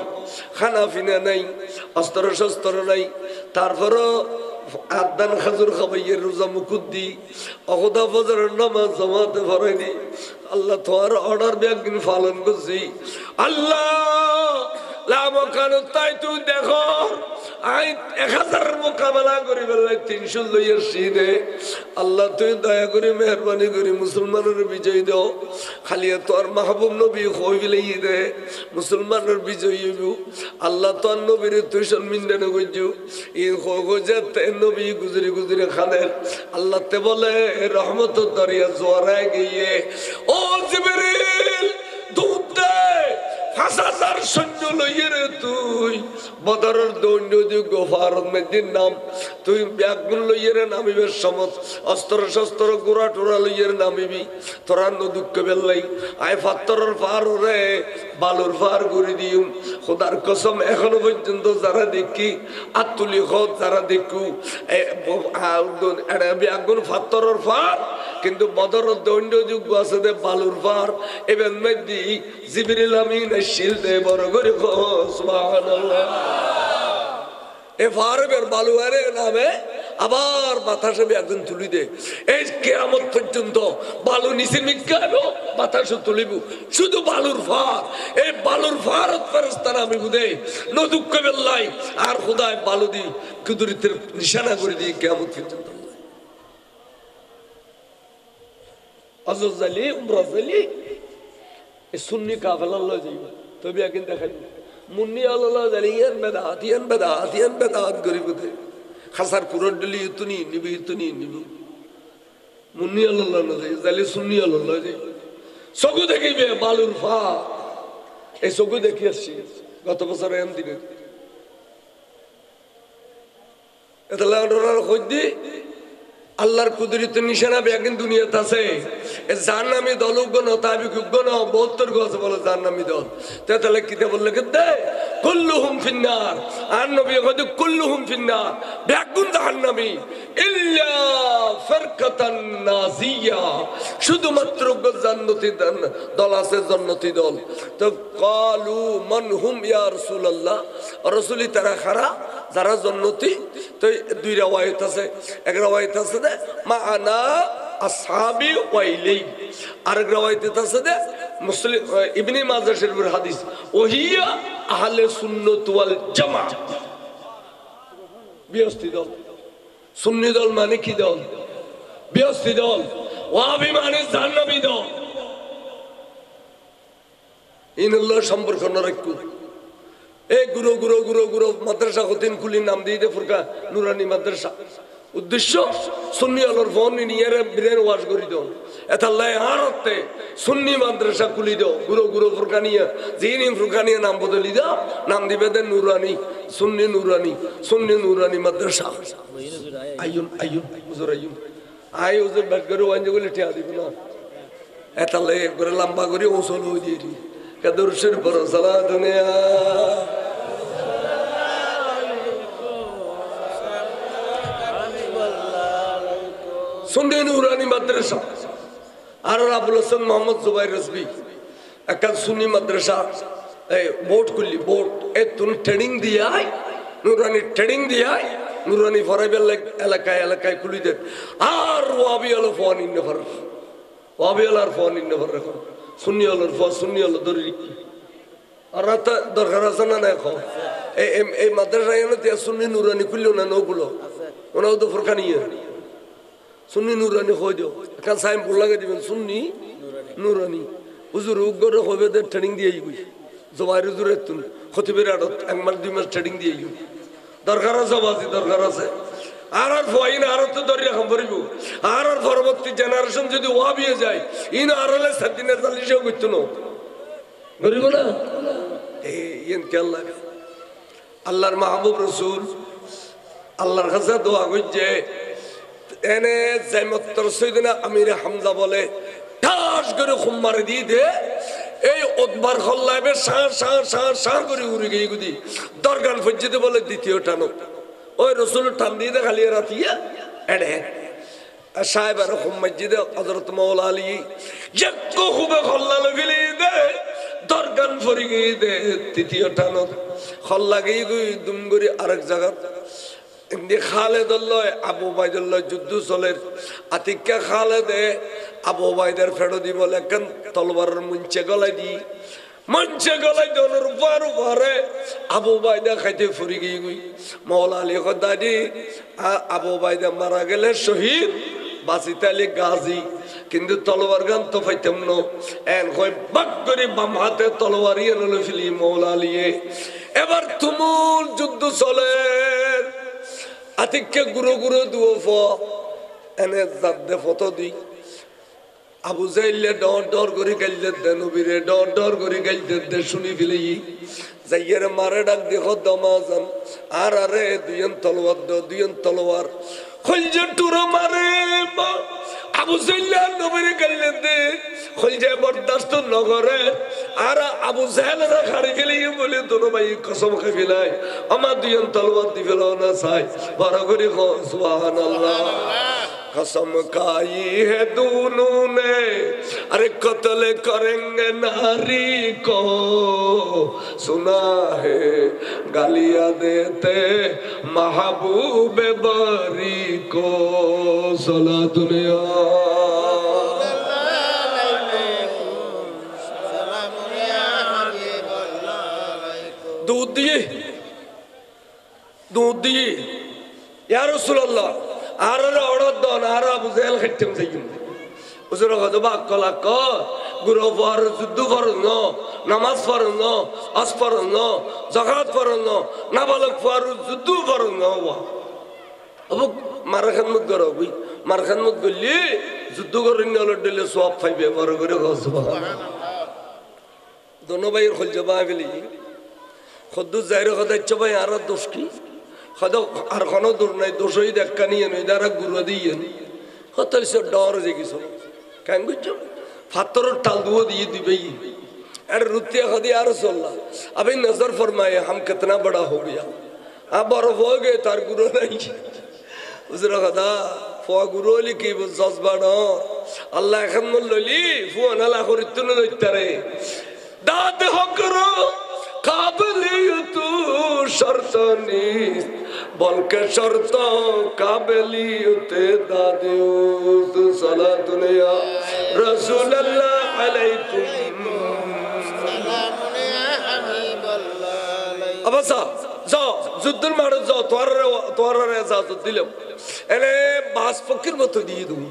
খানা পিনা নাই অস্ত্র শস্ত্র নাই তারপরও আদান খাজুর খাবাইয়ের রোজা মুকুদ দি অকদা ফজরের নামাজ জামাতে পড়াইনি আল্লাহ তোমার অর্ডার ব্যাগিন পালন করছি আল্লাহ লামকান তাই তুই দেখো আই 1000 মোকাবেলা করি বেলায় 300 লইয়ের সিনে আল্লাহ তুই দয়া করে মেহরবানি করে মুসলমানের বিজয় দাও খালি তোর মাহবুব নবী কইবিলেই দে মুসলমানের বিজয় হইব আল্লাহ তোর নবীর তুই সম্মিন্দানে কইজু ইন খোজে তে নবী গুজরি গুজরি খানের আল্লাহ তে বলে রহমতের দরিয়া জোয়ারায় গিয়ে ও জিবরিল দুধ দে 5000 সৈন্য লইয়ে রে তুই বদরের দৈন্য দিয়ে গোফারত মেদিন নাম তুই ব্যাগুন লইয়ে রে নামিবের সমত অস্ত্র শস্ত্র গোড়া টোরা লইয়ে রে নামিবি তোরা দুঃখ বেললাই আয় ফাত্তরের পার রে বালুর পার ঘুরি দিম খোদার কসম এখনো পর্যন্ত যারা দেখি আত্তুলি খোদ যারা দেখু ব্যাগুন ফাত্তরের পার কিন্তু বদরের দৈন্য যুগ আছে দে বালুর পার এবার মেদি জিবরিল আমিন শিল দে বড় করে সুবহানাল্লাহ এ ফারবের বালুয়ারে নামে আবার বাতাসে একজন তুলি দে এই কিয়ামত পর্যন্ত বালু নিচে মিকাইব বাতাসে তুলিব শুধু বালুর ফার এই বালুর ফারত ফেরেশতারা আমি বুদে নো দুঃখ বেল্লাই আর খোদায় বালু দি কুদরতের নিশানা করে দি কিয়ামত পর্যন্ত আজজালি উমরাজালি এ সুন্নি কাফেলা লয় যাইব তবে একদিন দেখাইব মুন্নি আল্লাহ জালিয়ান বেদাত গরিব দে খাসার পুরন ডলি ইতুনি নিবি মুন্নি আল্লাহ না যাই জালি সুন্নি আল্লাহ যাই চকু দেখিবে বালুর ফা এই চকু দেখি আসছি গত বছর এম দিনে এটা লাউডার কইদি আল্লাহর কুদরতের নিশানা বেগিন দুনিয়াতে আছে এ জাহান্নামী দল উগ্ন তাবিক উগ্ন 72 গজ বলে জাহান্নামী দল তাহলে কিতে বললে কিতে কুল্লুহুম ফিন্নার আর নবী কইতে কুল্লুহুম ফিন্নার বেগুন জাহান্নামী ইল্লা ফারকাতান নাজিয়া শুধুমাত্র জান্নাতি দল আছে জান্নাতি দল তো ক্বালু মান হুম ইয়া রাসূলুল্লাহ রাসূলি তারা খারা যারা জান্নাতি তো দুই riwayat আছে এক riwayat আছে দে মাআনা আসহাবি ওয়াইলি আর riwayat আছে দে মুসলিম ইবনে মাজাহ শরীফের হাদিস ওহিয়া আহলে সুন্নাত ওয়াল জামা বিয়স্তি দল সুন্নি দল মানে কি দল বিয়স্তি দল ওয়াহাবি মানে জান্নাবী দল ইনল্লাহ সম্পর্ক না রাখু এই গুরু গুরু গুরু গুরু মাদ্রাসা হতেন খুলি নাম দিয়ে দে ফুরকা নুরানি মাদ্রাসা উদ্দেশ্য সুন্নি আলোর ফোন নিয়ে ব্রেন ওয়াশ করি দাও এতাল্লাই আরতে সুন্নি মাদ্রাসা খুলি দাও গুরু গুরু ফুরকানিয়া যিনি ফুরকানিয়া নাম বদলি দাও নাম দিবে দেন নুরানি সুন্নি নুরানি মাদ্রাসা আইয়ুন আইয়ুন হুজুর আইয়ুন আই হুজুর ব্যাট করে ওয়ান জগলে টিয়া দিব না এতাল্লাই একবারে লম্বা করে ওসল হয়ে দিয়ে কাদুরশের পর সালা দুনিয়া সুন্নি নুরানি মাদ্রাসা আর আবুল হাসান মোহাম্মদ জুবাইর রাজবি একটা সুন্নি মাদ্রাসা বোর্ড খুললি বোর্ড এ তুমি ট্রেনিং দিয়াই নুরানি ট্রেনিং দিয়াই নুরানি ফরাইবেল এলাকায় এলাকায় খুলি দেন আর ওয়াবি আলো ফোন ইন্নফার ওয়াবি আলার ফোন ইন্নফার রাখো সুন্নি আলোর ফোন সুন্নি আলো দরি আর রাতে দরকার আছে না এখন এই মাদ্রাসা এনে তিয়া সুন্নি নুরানি খুললো না নগুলো ওনাও তো ফরকানিয়ে সুন্নি নুরানি হয়ে দিও এখন সাইম ফুল লাগে দিবেন সুন্নি নুরানি হুজুর উগ্র হবে ট্রেনিং দিয়ে গই জবাই হুজুরের তুন খতিবের আড়ত 1 মাস 2 মাস ট্রেনিং দিয়ে গই দরকার আছে বাজি দরকার আছে আর ফয়িন আর তো ধরে রাখা পড়িব আর পরবর্তী জেনারেশন যদি ওয়াবিয়ে যায় ইন আরলে সাদিনে চালিশেও করতো না গরিব না এই ইন কে আল্লাহ আল্লাহর মাহবুব রাসূল আল্লাহর কাছে দোয়া করছে এনে জাইমত্তর সৈয়দনা আমির হামজা বলে ঠাস করে খুম মারি দিয়ে দে এই ওদবার খল্লাইবে সা করে উড়ে গিয়ে গুদি দরগান ফজ্জিতে বলে দ্বিতীয় টানো ওই রসুল টান দিয়ে দে খালি রাতিয়া এড়ে সাহেব আর খুম মসজিদে হযরত মাওলা আলী একটু খুবে খল্লা লগিলি দে দরগান ফরি গিয়ে দে তৃতীয় টানো খল্লা গিয়ে গুই দুম করে আরেক জায়গা খালেদুল্লাহ আবু বাইদুল্লাহ যুদ্ধ চলের আতিক্কা খালেদে আবু বাইদের ফেরো দি বলে কেন তলবারের মঞ্চে গলায় দি মঞ্চে গলায় দনের উপরে আবু বাইদা খাইতে ফুরি গিয়ে গুই মাওলা আলী দাদি আবু বাইদা মারা গেলে শহীদ বাঁচিতে আলী গাজী কিন্তু তলোয়ার গান তো পাইতাম না এন কই বাক করে বাম হাতে তলোয়ার ইয়ে নলে ফেলি মাওলা আলী এবার তুমুল যুদ্ধ চলে আতিককে গুরু গুরু দুও ফ এনে জাদে ফটো দি আবু জাইলে ডর ডর করে গাইলে দে নবীরে ডর ডর করে গাইলে দে শুনি ফেলি যাইয়ের মারে ডাক দেখো দমাজান আর আরে দুইন তলোয়ার দো দুইন তলোয়ার খলজে টুরো মারে আবু জাইলে নবীরে গাইলে দে খলজে বরদাস্ত নগরে আর আবু জাহেলরা খাড়ি ফেলি বলে দোনো ভাই কসম খাই ফেলাই আমার দুইন তলোয়ার দি ফেলো না চাই বড় করে সুবহানাল্লাহ कसम खाई है दोनों ने अरे कत्ल करेंगे नारी को सुना है गालियां देते महबूब बारी को सला दुनिया दूध दिए या रसूलल्लाह আর অর্ডার দন আর আবু জাহেল খাইতেম যাইম হুজুর গদবা কলা ক গুরু ফর যুদ্ধ ফরজ ন নামাজ ফরজ ন আস ফরজ ন যাকাত ফরজ ন নাবালক ফর যুদ্ধ ফরজ ন ওয়া আবু মারখান মুদ গরবই মারখান মুদ গলি যুদ্ধ করিন নলে দিলে সওয়াব পাইবে বড় করে সুবহানাল্লাহ দোনো ভাইয়ের খল জবা গলি খদ্দু জাহির কথা ইচ্ছা ভাই আর দোষ কি আর কোনো দূর নাই দোষই দেখা নিয়ে নই যারা গুরু দিয়ে হত ডর যে কিছু কেন বুঝছো ফাতরের টাল দুও দিয়ে দিবে अरे रुतिया खदी यार रसूलल्लाह अभी नजर फरमाए हम कितना बड़ा हो गया अब बर्फ हो गए तार गुरु नहीं उजरा खदा फो गुरु लिखी वो जज्बानो अल्लाह खन्नुल लली फो नला खरितुन इतरे दाद हो करो काबिलियतु शर्तनी बल्कि शर्तो काबिलियते दादियुत सलातुन या रसूलल्लाह अलैकुम अबसा जाओ जुद्दुल मारो जाओ तोरारे इजाजत दिलम एने बास फकीर मत दिए दूं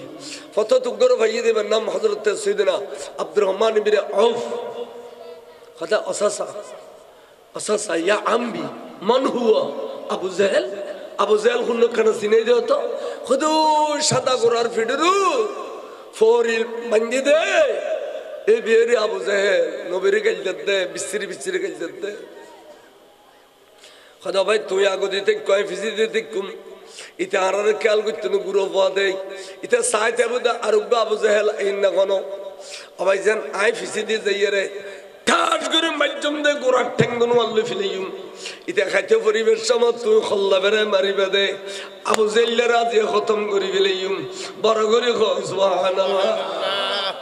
फतो तुगरो भाई दे नाम हजरत सैयदना अब्दुर रहमान इब्न औफ खदा असासा আচ্ছা ইয়া আম্বি মান হুয়া আবু জাহেল। আবু জাহেল কোন খানা চিনে দিও তো খুদু সাদা গোরার ফিডরু ফরিল বান্ধি দে এ বিয়েরি আবু জাহেল নবীর গাইতে দে বিস্তিরি বিস্তিরি গাইতে দে খদা ভাই তুই আগো দিতে কয় ফিজি দিতে কুম ইতে আরার খেয়াল করতে না গুরু পাওয়া দেয় ইতে সাইতে বুদা আরুব্বা আবু জাহেল এই না কোনো অবাই যেন আই ফিসি দিয়ে যাইয়ে রে ঠাস করে মাধ্যম দে গোড়ার ঠ্যাং দোনো আল্লু ফিলিম ইতে খাইতে পরিবেশ সময় তুই খল্লা বেড়ে মারিবে দে আবু জাহেলের আজিয়ে খতম করি ফেলিম বড় করে সুবহানাল্লাহ।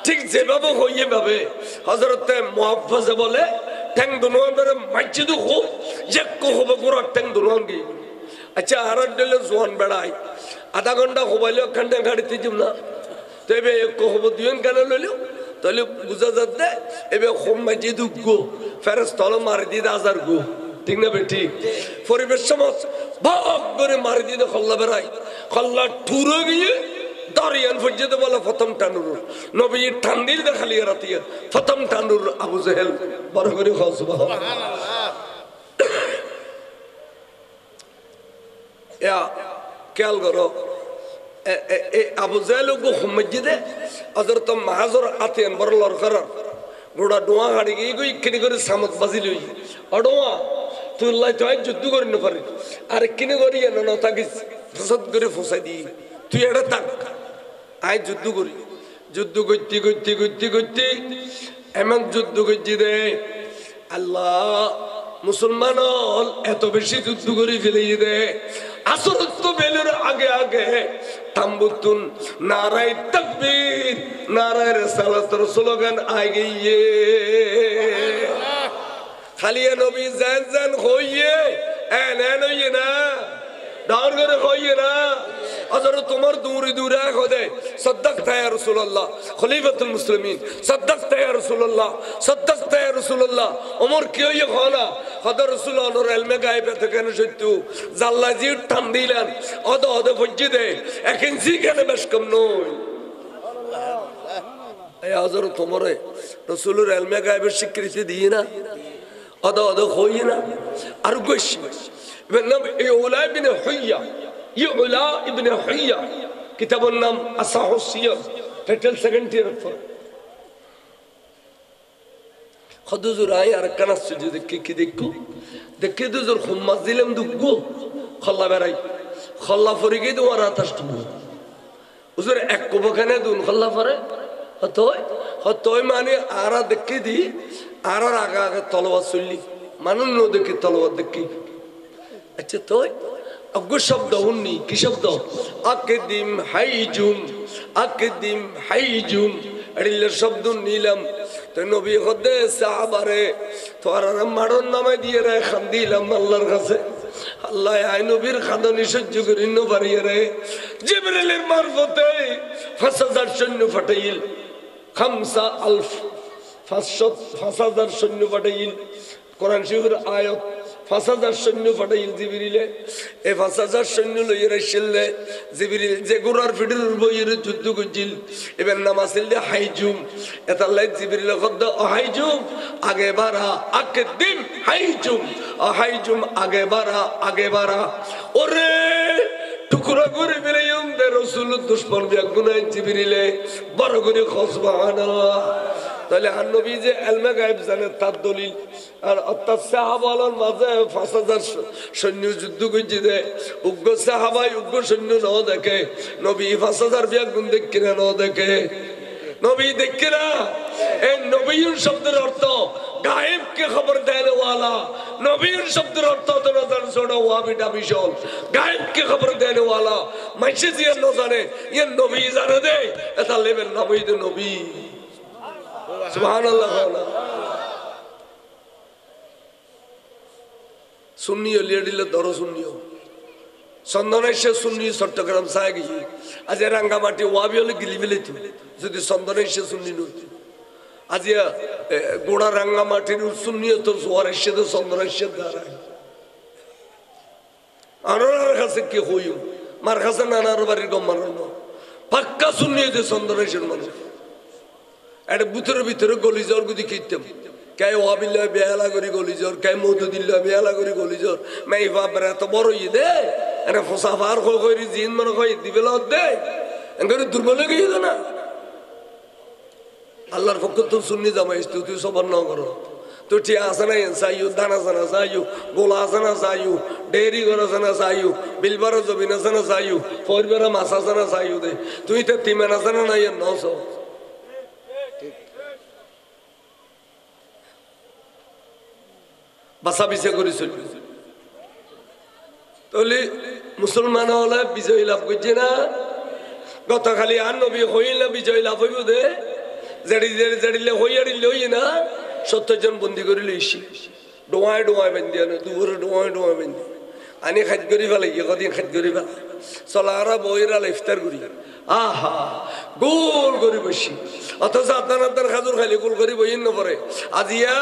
ঠিক যেভাবে হইয়ে ভাবে হযরতে মুহাফফিজে বলে ঠ্যাং দোনো বেড়ে মাইছে তো হো যে কো হবে গোড়ার ঠ্যাং দোনো আঙ্গি। আচ্ছা আরার ডেলে জোয়ান বেড়াই আধা ঘন্টা হবাইলেও ঘন্টা গাড়িতে যাব না তো এবে এক হব দুজন কেন লইলেও তাহলে বুঝা যাচ্ছে এবে হোম মাইজি দুগো ফেরেস তল মারি দিয়ে আজার গো ঠিক না বে ঠিক পরিবেশ সমাজ ভাগ করে মারি দিয়ে খল্লা বেড়াই খল্লা ঠুরে গিয়ে দাঁড়িয়ান পর্যন্ত বলে প্রথম টানুর নবী ঠান্ডির দেখালি রাতিয়া প্রথম টানুর আবু জাহেল বড় করে খেয়াল করো আবু জাহেল মসজিদে হযরত মাহাজর আতেন বড় লড়কর গোড়া ডোয়া গাড়ি গিয়ে গই কিনে করে সামত বাজি লই অডোয়া তুই লাই তো যুদ্ধ করি না পারি আর কিনে করি না তাকে ফসদ করে ফসাই দি তুই এটা তাক আই যুদ্ধ করি যুদ্ধ করতে করতে করতে করতে এমন যুদ্ধ করছি রে আল্লাহ মুসলমান এত বেশি যুদ্ধ করে ফেলে দে আসরত বেলুর আগে আগে তাম্বুতুন নারায়ে তাকবীর নারায়ে রিসালাতের স্লোগান আগে খালি নবী জান জান হইয়ে এন হইয়ে না দাঁড় করে হইয়ে না হযরত ওমর দূরে দূরে খোদে সাদাকতা ইয়া রাসূলুল্লাহ খলিফাতুল মুসলিমিন সাদাকতা ইয়া রাসূলুল্লাহ সাদাকতা ইয়া রাসূলুল্লাহ ওমর কি হইয়ে খানা হযরত রাসূলুল্লাহর ইলমে গায়বে থেকে সত্য জাল্লা জি টান দিলেন অদ অদ ফজ্জিদে এখন জি কেন বেশ কম নয় এই হযরত ওমরে রাসূলের ইলমে গায়বে স্বীকৃতি দিয়ে না অদ অদ হইয়ে না আর গোশ নাম ইউলা ইবনে হুইয়া ইউলা ইবনে হুইয়া কিতাবুর নাম আসাহুস সিয়ার টাইটেল সেকেন্ড ইয়ার ফর খদুজুর আই আর কানাস সুজুদ কি দেখো দেখে দুজুর খুম্মাস দিলাম দুগো খল্লা বেরাই খল্লা ফরিগে তোমার আতাশটু হুজুর এক কোবখানে দুন খল্লা পরে হতই মানে আরা দেখে দি আরার আগা আগা তলোয়ার চললি মানুষ ন দেখি তলোয়ার দেখি আচ্ছা তো অজ্ঞ শব্দ উন্নি কি শব্দ আকদিম হাইজুম এড়িলের শব্দ নিলাম তো নবী হদে সাহাবারে তোরা মারণ নামে দিয়ে রে খান্দিলাম আল্লাহর কাছে আল্লাহ আই নবীর খাদনি সহ্য করি ন পারিয়ে রে জিবরিলের মারফতে 5000 সৈন্য ফাটাইল 5000 সৈন্য ফাটাইল কোরআন শরীফের আয়াত 5000 সৈন্য ফাটাইল জিবরিলে এই 5000 সৈন্য লইয়ে রাইছিলে জিবরিল যে গোরার ফিডের বইয়ের যুদ্ধ করছিল এবার নাম আছিল হাইজুম এটা লাই জিবরিল কদ হাইজুম আগে বাড়া আকদিম হাইজুম আগে বাড়া ওরে টুকরা করে বেরিয়ে দে রাসূল দুশমন বিয়াগুনাই জিবরিলে বড় করে সুবহানাল্লাহ তাহলে আর নবী যে ইলমে গায়েব জানে তার দলিল আর অর্থাৎ সাহাবাদের মাঝে 5000 সৈন্য যুদ্ধ করছে দে উগ্র সাহাবাই উগ্র সৈন্য ন দেখে নবী 5000 বিয়াগুন দেখে না দেখে নবী দেখে না এই নবীর শব্দের অর্থ গায়েব কে খবর দেনে वाला নবীর শব্দের অর্থ তো না জান ছোড়া ওয়া বিটা বিশল গায়েব কে খবর দেনে वाला মাইসে যে ন জানে এই নবী জানে দে এটা লেবেল নবী তো নবী সুবহানাল্লাহ সুন্নিও লিয়েডিলে ধরো সুন্নিও চন্দনেশ্বর সুন্নি চট্টগ্রাম চাই গেছি আজ রাঙ্গামাটি ওয়াবি হলে গিলি ফেলেছি যদি চন্দনেশ্বর সুন্নি নতি আজ গোড়া রাঙ্গামাটির সুন্নিও তো সোয়ারেশ্বর চন্দনেশ্বর দাঁড়ায় আনার কাছে কে হইম মার কাছে নানার বাড়ির গম মারানো পাক্কা সুন্নি যে চন্দনেশ্বর মানুষ একটা বুথের ভিতরে গলি যাওয়ার গুদি খেতাম কে ওয়াবিল্লাহ বেহালা করি গলিজর কে মধুদিল্লাহ বেহালা করি গলিজর মাই বাবার এত বড় ইয়ে দে এনে ফসাফার করি জিন মনে কই দিবে লত দে এঙ্গরে দুর্বল হয়ে গেল না আল্লাহর পক্ষ তো সুন্নি জামাইস তুই সবর না করো তো ঠিক আছে না চাইও দানা জানা চাইও গোলা জানা চাইও ডেয়ারি করা জানা চাইও বিলবার জমিনা জানা চাইও পরিবার মাছা জানা চাইও দে তুই তো তিমানা জানা নাই নস বাসা বিছে করে চলবে তাহলে মুসলমান হলে বিজয় লাভ করছে না গতকালি আর নবী হইলে বিজয় লাভ হইব দে জেড়িলে হইয়াড়িলে হই না 70 জন বন্দি করে লইছি ডোয়ায় ডোয়ায় বান্ধি আনো দুপুরে ডোয়ায় ডোয়ায় বান্ধি আনি খাদ করি ফেলাই কদিন খাদ করি ফেলা চলারা বইরা ইফতার করি আহা গোল করে বসি অথচ আপনার খাজুর খালি গোল করে বইন নপরে আজিয়া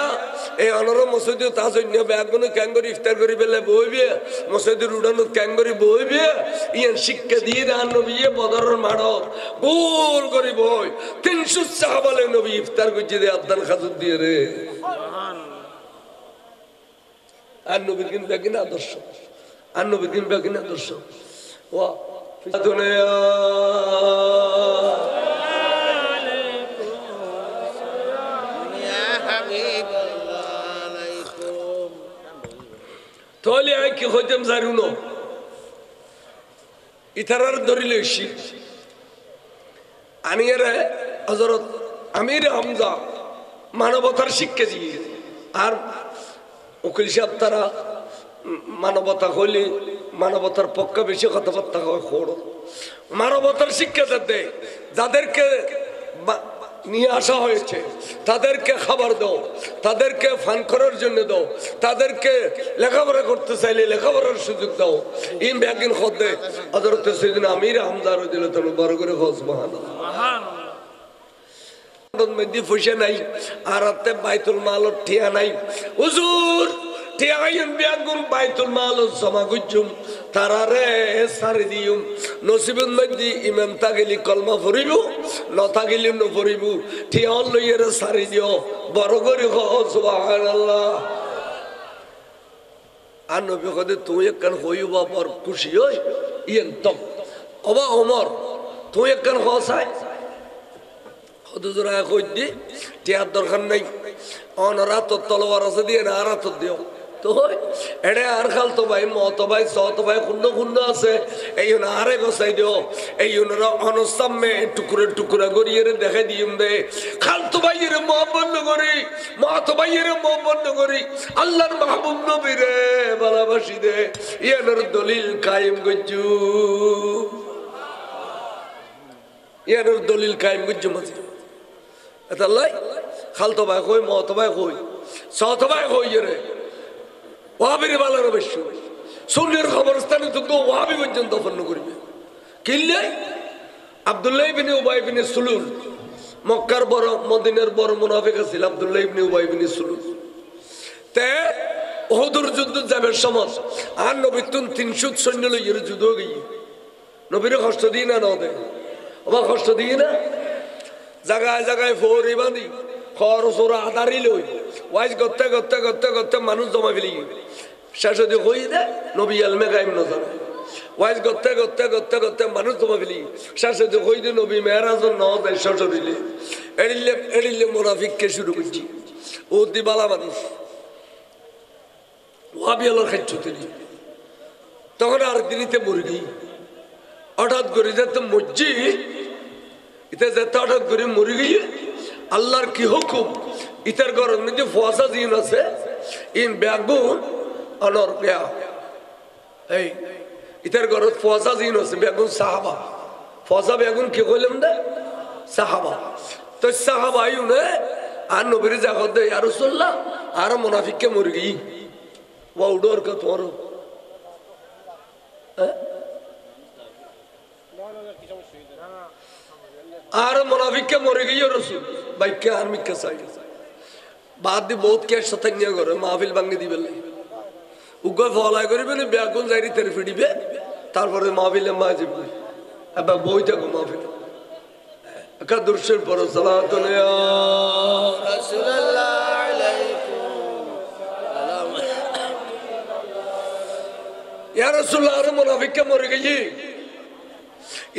এই অনর মসজিদ তাজ ব্যাগুনো ক্যাং করে ইফতার করি পেলে বইবে মসজিদের উড়ানো ক্যাং করে বইবে ইয়ান শিক্ষা দিয়ে দেন নবী বদরের মাড়ত গোল করে বই 300 সাহাবালে নবী ইফতার করছে দে আপনার খাজুর দিয়ে রে আর নবীর কিন্তু বেগিন আদর্শ আর নবীর কিন্তু বেগিন আদর্শ ওয়া দুনিয়া তাহলে আমি কি হইতাম জানি না ইতারার ধরিল আমি হজরত আমির হামজা মানবতার শিক্ষা দিয়ে আর উকিল সাহেব তারা মানবতা হইলে মানবতার পক্ষে বেশি কথাবার্তা হয় খোড় মানবতার শিক্ষা যাতে যাদেরকে নিয়ে আসা হয়েছে তাদেরকে খাবার দাও তাদেরকে ফান করার জন্য দাও তাদেরকে লেখাপড়া করতে চাইলে লেখাপড়ার সুযোগ দাও ইন ব্যাগিন খদ্দে হযরত সাইয়েদনা আমির হামজা রাদিয়াল্লাহু তাআলা বড় করে খোঁজ সুবহানাল্লাহ মেদি ফুশে নাই আর আতে বাইতুল মাল ঠিয়া নাই হুজুর ঠিয়াইন ব্যাগুন বাইতুল মাল জমা গুজুম তারারে সারি দিউম নসিবুন মধ্যে ইমাম তাগিলি কলমা পড়িব ন তাগিলি ন পড়িব ঠিয়াল লইয়ের সারি দিও বড় করে সুবহানাল্লাহ আর নবী কদে তুই একখান হইব পর খুশি হই ইয়েন তক ওবা ওমর তুই একখান হসাই হদুজরা কই দি টিয়ার দরকার নাই অনরা তো তলোয়ার আছে দিয়ে না আর তো দিও তো এড়ে আর খাল তো ভাই মত ভাই সত ভাই খুন্ড আছে এই আরে গোসাই দিও এই অনসামে টুকরে টুকরা গড়িয়ে দেখে দিম দে খাল তো ভাই রে মোহাম্মদ করি মত ভাই রে মোহাম্মদ করি আল্লাহর মাহবুব নবী রে ভালোবাসি দে ইয়ানোর দলিল কায়েম গজ্জু ইয়ানোর দলিল কায়েম গজ্জু মাঝে এটা লাই খাল তো ভাই কই মত ভাই কই সত ভাই কই রে ওয়াহাবির বালার অবশ্য সুন্নির খবরস্থানে তো ওয়াহাবি পর্যন্ত দফন করবে কিনলে আব্দুল্লাহ ইবনে উবাই ইবনে সুলুল মক্কার বড় মদিনার বড় মুনাফিক ছিল আব্দুল্লাহ ইবনে উবাই ইবনে সুলুল তে ওহদের যুদ্ধ যাবে সময় আর নবী 300 সৈন্য লইয়ের যুদ্ধ গই নবীর কষ্ট দিই না নদে ওবা কষ্ট দিই না জায়গায় জায়গায় ফোরি বাঁধি খরচ ওরা আদারি লই ওয়াইজ করতে করতে করতে করতে মানুষ জমা ফেলি শেষ হতে হই দে নবী আলমে গাইম না জানে ওয়াইজ করতে করতে করতে করতে মানুষ জমা ফেলি শেষ হতে হই দে নবী মেহরাজন ন দেয় শেষ হইলে এড়িলে মুনাফিককে শুরু করছি ও দিবালা মানুষ ওয়াবি আলোর খাচ্ছ তিনি তখন আর দিনিতে মুরগি হঠাৎ করে যেতে মজ্জি ইতে যেতে হঠাৎ করে মুরগি আল্লাহর কি হুকুম ইতার গরম যে ফসা জিন আছে ইন বেগুন অনর বেয়া এই ইতার গরম ফসা জিন আছে বেগুন সাহাবা ফসা বেগুন কি কইলাম দে সাহাবা তো সাহাবা আইউ নে আর নবীর জাগত দে ইয়া রাসূলুল্লাহ আর মুনাফিককে মুরগি ওয়া উডর কা তোর আর মুনাফিককে মরে গিয়ে রসুল বাইকে আর মিক্কা চাই বাদ দি বহুত কে শতান্য করে মাহফিল ভাঙে দিবে উগ্র ফলাই করিবে না ব্যাগুন যাইরি তেরে ফিডিবে তারপরে মাহফিলে মা যাবে এবার বই থাকো মাহফিল একা দুরশের পর সালাতুন ইয়া রাসূলুল্লাহ আলাইহি ইয়া রাসূলুল্লাহ আর মুনাফিককে মরে গেছি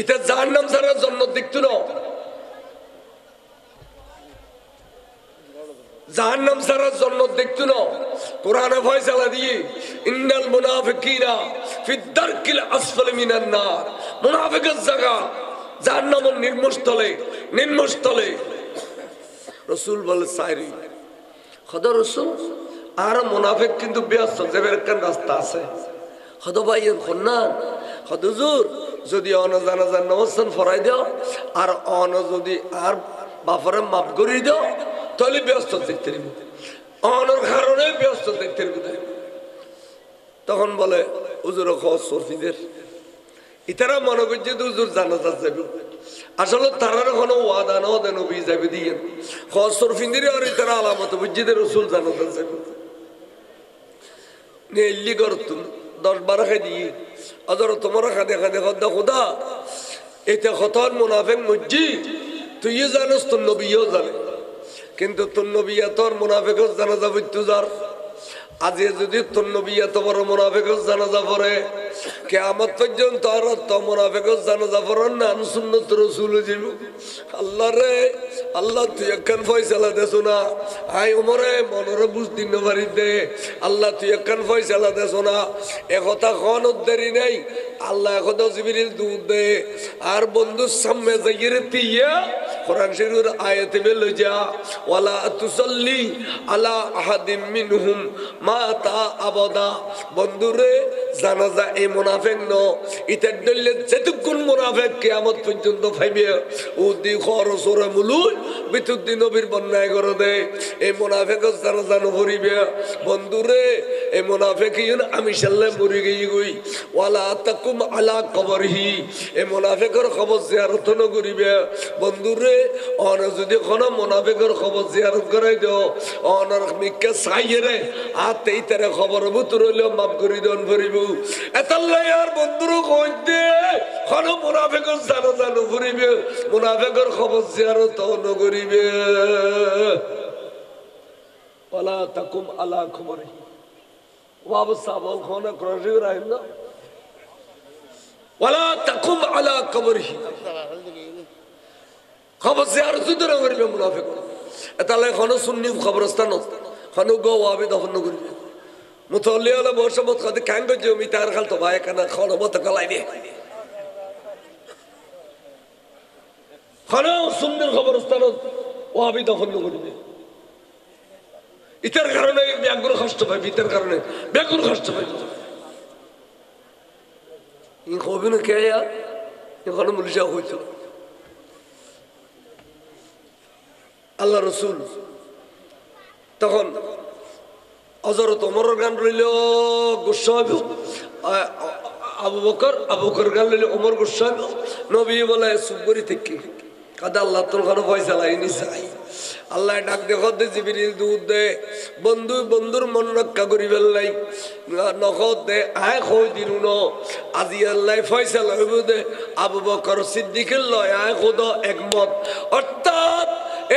ইতে জাহান্নাম ছাড়া জান্নাত দেখতো না জাহান্নাম ছাড়া জান্নাত দেখতো না কোরআনে ফয়সালা দিয়ে ইন্নাল মুনাফিকিনা ফি দারকিল আসফালি মিনান নার মুনাফিকের জায়গা জাহান্নামের নিম্নস্থলে রাসূল বলে সাইরি খোদা রাসূল আর মুনাফিক কিন্তু ব্যস্ত যাবে একটা রাস্তা আছে খোদা ভাই খন্নান খোদা হুজুর যদি জানাজার নামাজ পড়াই দাও আর যদি আর বাপরে মাফ করে দাও তাহলে ব্যস্ত দেখতে নিব অনর কারণে ব্যস্ত দেখতে নিব তখন বলে হুজুর খোঁজ সরফিদের ইতারা মনে করছে হুজুর জানাজা যাবে আসলে তারার কোনো ওয়াদা না দেন নবী যাবে দিয়ে খোঁজ সরফিদের আর ইতারা আলামত বুঝিতে রাসূল জানাজা যাবে নেলি করত 10-12 খাই দিয়ে আদর তোমরা খাদে খোদা এটা খতর মুনাফিক মজ্জি তুই জানোস তোর নবীও জানে কিন্তু তোর নবী তোর মুনাফিক জানাজা বুঝতে যার আজ যদি তোর নবী এত বড় মুনাফিক জানাজা পড়ে কিয়ামত পর্যন্ত আর তো মুনাফিক জানাজা পড়েন না সুন্নাত রাসূল জীব আল্লাহ রে আল্লাহ তুই একখান ফয়সালা দেছো না আই ওমরে মনরে বুঝতি না পারি দে আল্লাহ তুই একখান ফয়সালা দেছো না একথা কোন দেরি নাই আল্লাহ একথা জিবরিল দুধ দে আর বন্ধুর সামনে যাইরে তিয়া কোরআন শরীফের আয়াতে বলে যা ওয়ালা তুসাল্লি আলা আহাদিম মিনহুম মাতা আবাদা বন্ধুরে জানাজা এই মুনাফিক ন ইতার দলে যেতক্ষণ মুনাফিক কিয়ামত পর্যন্ত পাইবে উদি খরসরে মুলুল বিতুদ্দি নবীর বন্যায় করে দে এই মুনাফিক জানাজা নভরিবে বন্ধুরে এই মুনাফিকিন আমি সাল্লাম মরি গই ওয়ালা তাকুম আলা কবরহি এই মুনাফিকের খবর জিয়ারত ন করিবে বন্ধুরে অন যদি কোন মুনাফিকের খবর জিয়ারত করাই দাও অনর মিকে সাইরে আতে ইতারে খবর বুতর হইলো মাফ করি দন ভরিব এতাল্লাই আর বন্ধুর কই দে কোন মুনাফিকের জানাজা ন করিবে মুনাফিকের খবর জিয়ারত ন করিবে ওয়ালা তাকুম আলা কবরহি ওয়াব সাবল খানা ক্রজি রাহিম না ওয়ালা তাকুম আলা কবরহি খবর জিয়ারত দর করিবে মুনাফিক এতাল্লাই কোন সুন্নি খবরস্থান খানো গো ওয়াবে দফন করিবে মুতল্লি হলে বর্ষমত খাতে কাঙ্গ জমি তার খাল তো ভাই কানা খানো মত গলাই দে খানো সুন্নির খবরস্থান ওয়াবে দফন করিবে ইতার কারণে ব্যাগুর কষ্ট পাই ইতার কারণে ব্যাগুর কষ্ট পাই ইন কবিন কে ইয়া এখন মুলজা হইতো আল্লাহ রাসূল তখন হযরত ওমরের গান রইল গুসা হইব আবু বকর গান রইল ওমর গুসা হইব নবী বলে সুবরি থেকে কাদা আল্লাহ তোর ঘর ফয়সালা ইনি চাই আল্লাহ ডাক দেখো দে জিবরিল দুধ দে বন্ধুর মন রক্ষা করি ফেললাই নখত দে আয় কই দিনু ন আজি আল্লাহ ফয়সালা হইব দে আবু বকর সিদ্দিকের লয় আয় খোদা একমত অর্থাৎ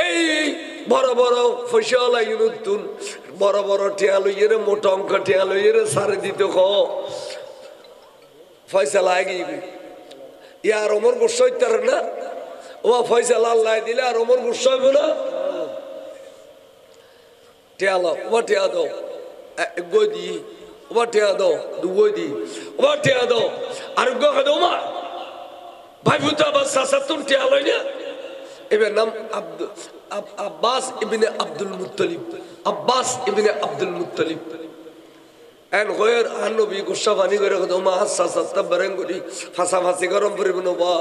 এই বড় বড় ফয়সালা ইনুতুন বড় বড় টিয়া লইরে মোটা অঙ্ক টিয়া লইরে সারে দিতে খ ফয়সালা আগে ইয়ার ওমর গুসা হইতার না ও ফয়সালা আল্লাহ দিলে আর ওমর গুসা হইব না টিয়ালো ও টিয়া দাও গদি ও টিয়া দাও দুগদি ও টিয়া দাও আর গো খাদো মা ভাই বুতা বাস সাসাতুন টিয়া লই না এবার নাম আব্বাস ইবনে আব্দুল মুত্তালিব আব্বাস ইবনে আব্দুল মুত্তালিব এন গয়র আনবী গুসা বানি করে দমা হাসাসাত বরঙ্গরি ফাসাফাসি গরম পরিবন বা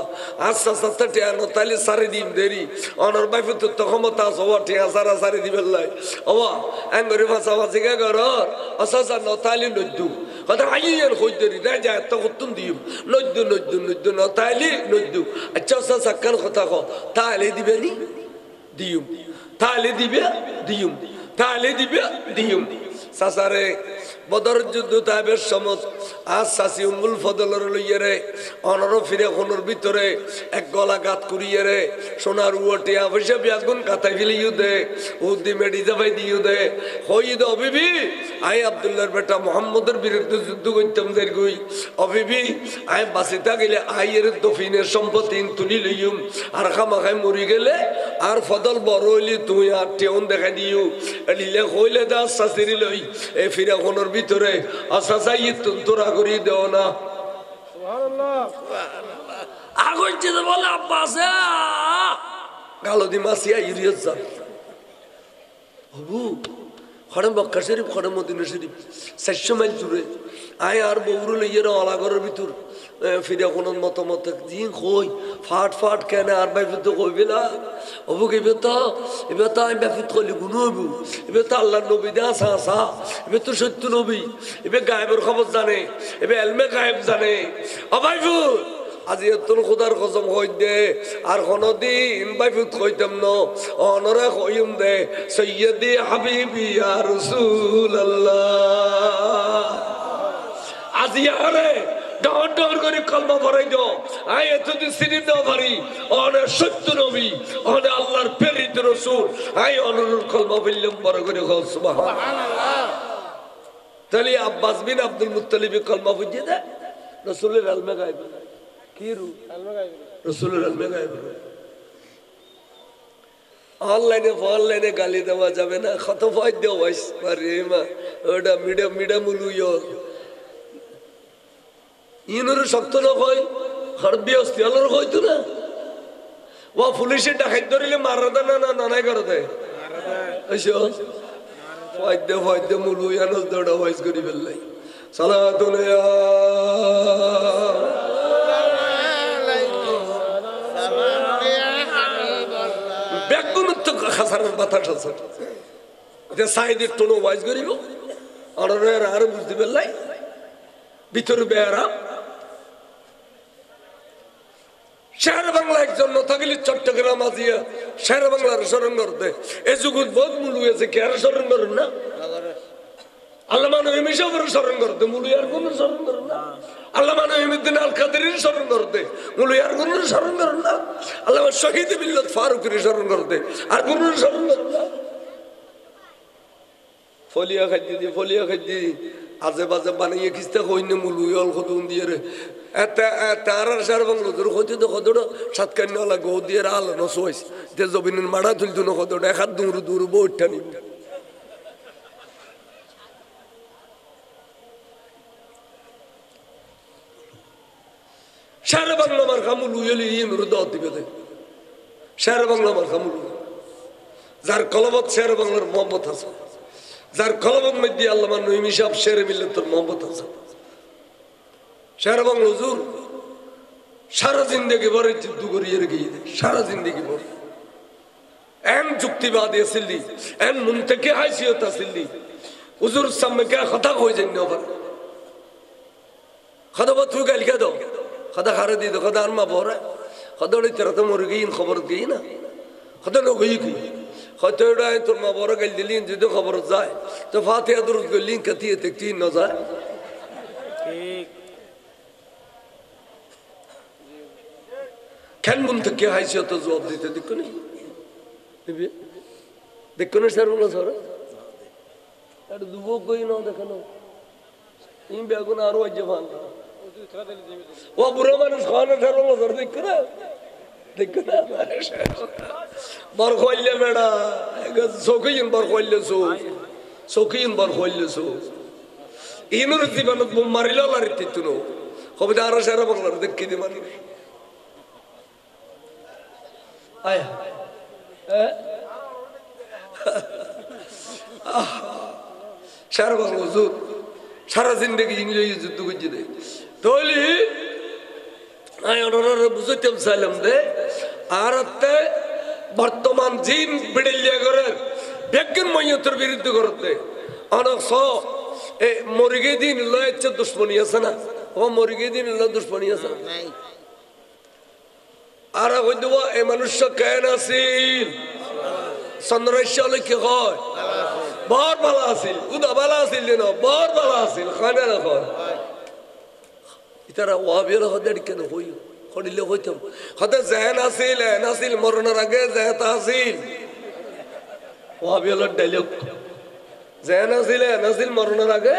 হাসাসাত টিয়া ন তালি সারি দিম দেরি অনর বাইফত তখমতা সওয়া টিয়া সারা সারি দিবেলাই ওয়া এন গরি ফাসাফাসি কে গরর আসাসা ন তালি নদ্দু কথা আইয়ের কই দেরি না যায় তো কতুন দিম নদ্দু ন তালি নদ্দু আচ্ছা সাকান কথা কো তালি দিবেনি দিম তালি দিবে দিম তালি দিবে দিম সাসারে বদর যুদ্ধ তাইবের সমত আজ সাসি উম্মুল ফদলর লইয়ে রে অনর ফিরে কোনর ভিতরে এক গলা গাত করিয়ে রে সোনার উটে আবশ্যক বিয়াগুন কাতাই ফিলিউ দে উদি মেডি যাবাই দিউ দে হই দো বিবি আই আব্দুল্লাহর বেটা মোহাম্মদের বিরুদ্ধে যুদ্ধ করতাম দের গই অবিবি আই বাঁচিতা গেলে আইয়ের দফিনের সম্পত্তি তুলি লইম আর খামাখাই মরি গেলে আর ফদল বড় হইলি তুই আর টেউন দেখা দিও লিলে কইলে দা শাস্তিরি লই এ ফিরাখনের ভিতরে আসাসাই তোরা করি দেও না আগর যেতে বলে আব্বাসে গালদি মাসিয়া ইরিয়ত যা হবু খড়ে মক্কা শরীফ খড়ে মদিনা শরীফ 400 মাইল দূরে আয় আর বউরু লইয়ের অলাগরের ভিতর ফিরে কোনো মতামত দিন কই ফাট ফাট কেন আর বাইফিত কইবে না হবু কইবে তো এবার তো আমি বাইফিত কইলে গুণ হইব এবার তো আল্লাহর নবী দে আসা আসা এবার তো সত্য নবী এবার গায়েবের খবর জানে এবার এলমে গায়েব জানে অবাইফু আজি তোর খোদার কসম কই দে আর কোনদিন বাইফুত কইতাম ন অনরে কইম দে সৈয়দি হাবিবি ইয়া রাসূলুল্লাহ আজি আরে ডর ডর করে কলমা পড়াই দাও আই এতদি সিরিপ দাও পারি অনে সত্য নবী অনে আল্লাহর প্রেরিত রাসূল আই অনুরূপ কলমা বললাম বড় করে কও সুবহানাল্লাহ তাহলে আব্বাস বিন আব্দুল মুত্তালিব কলমা বুঝিয়ে দে রাসূলের আলমে গায়েব রসুলের আলমে গায়েব অনলাইনে গালি দেওয়া যাবে না কত ভয় দেওয়া ওটা মিডা মুলু ইনর শক্ত না কয় হরবি অস্তি আলোর কইতো না ও পুলিশে ডাকাত ধরিলে মারা দে না নানাই করে দেয় ভয় দে মুলু ইয়ানস দৌড়া ভয়েস করি ফেললাই সালাতুন খাসারের বাতাস আছে সাইডের টোনো ওয়াইজ করিব আর বুঝতে পারলাই ভিতরে বেয়ারা শের বাংলা একজন নথাগিলি চট্টগ্রাম আজিয়া শের বাংলার স্মরণ করতে এ যুগুত বহুত মূল হয়েছে কে আর স্মরণ করেন না আল্লামা নঈমী সাহেবের স্মরণ করতে মুলুয়ার কোন স্মরণ করেন না আল্লামা নঈমুদ্দিন আল কাদেরীর স্মরণ করতে মুলুয়ার কোন স্মরণ করেন না আল্লামা শহীদ মিল্লাত ফারুকের স্মরণ করতে আর কোন স্মরণ করেন না ফলিয়া খাদ্যি আজে বাজে বানাইয়ে কিস্তা কইনে মুলুয়াল খতুন দিয়ে রে তার সার বাংলো তোর হইতে তো কতটা সাতকান্নলা গো দিয়ে আলো নসোইস যে জবিনের মাড়া তুলতো না কতটা এক হাত দূর বইটা নিব সারা বাংলা মার খামুল উইলি ইনুর দাওয়াত দিবে দে সারা বাংলা মার খামুল যার কলবত সারা বাংলার মোহাম্মদ হাসান যার কলবত মধ্যে আল্লামা নঈমী সাহেব শেরে মিল্লাতুল মোহাম্মদ হাসান সারা বাংলা হুজুর সারা জিন্দেগি ভরে যুদ্ধ করিয়ে রেখে সারা জিন্দেগি ভরে এন যুক্তিবাদ আসিলি এন মুনতাকি হাইসিয়ত আসিলি হুজুর সামনে কে কথা কই জানি না খদা বত গাল কে দাও خدا خارجي ده خدا أرما بورا خدا لي ترى تمرجين خبر جينا خدا لو جيكو خدا يراي ترما بورا قال دلين جدو خبر زاي تفاتي أدرس قلين كتير تكتين نزاي كان منتكي هاي شيء تزوج دي تدكني دكني سرولا سرا أر دوبو كوي نو دكانو إن بيعون أروى جفان वो बुरा मानुष खाना ठहरो वो जरूर दिखना बरखोल्ले बेड़ा सोखीन बरखोल्ले सो इन्होंने जीवन में मारिला लारित तुनो खबर दारा शहर बंगला दिक्की दी मानी आया शहर बंगला ज़ूर सारा जिंदगी इंग्लिश जुद्दू कुछ दे तोली आये उन्होंने बुझते हम सालम दे आरते बर्तमान जीन बिड़िलिया करे बेकिन मयूतर विरुद्ध करते अनक सो ए मुर्गे दिन लाये च दुश्मनिया सना वो मुर्गे दिन ला दुश्मनिया सना आरा कोई दुआ ए मनुष्य कहना सील संरक्षण की खाय बार बालासिल उदा बालासिल लेना बार बालासिल खाने ना खाय इतना वाबियर होते हैं क्या होई खोड़ी ले होते हैं होते ज़हन आसिल मरना रगे ज़हन तासिल वाबियर लोग डायलॉग যে নাজিল মরণের আগে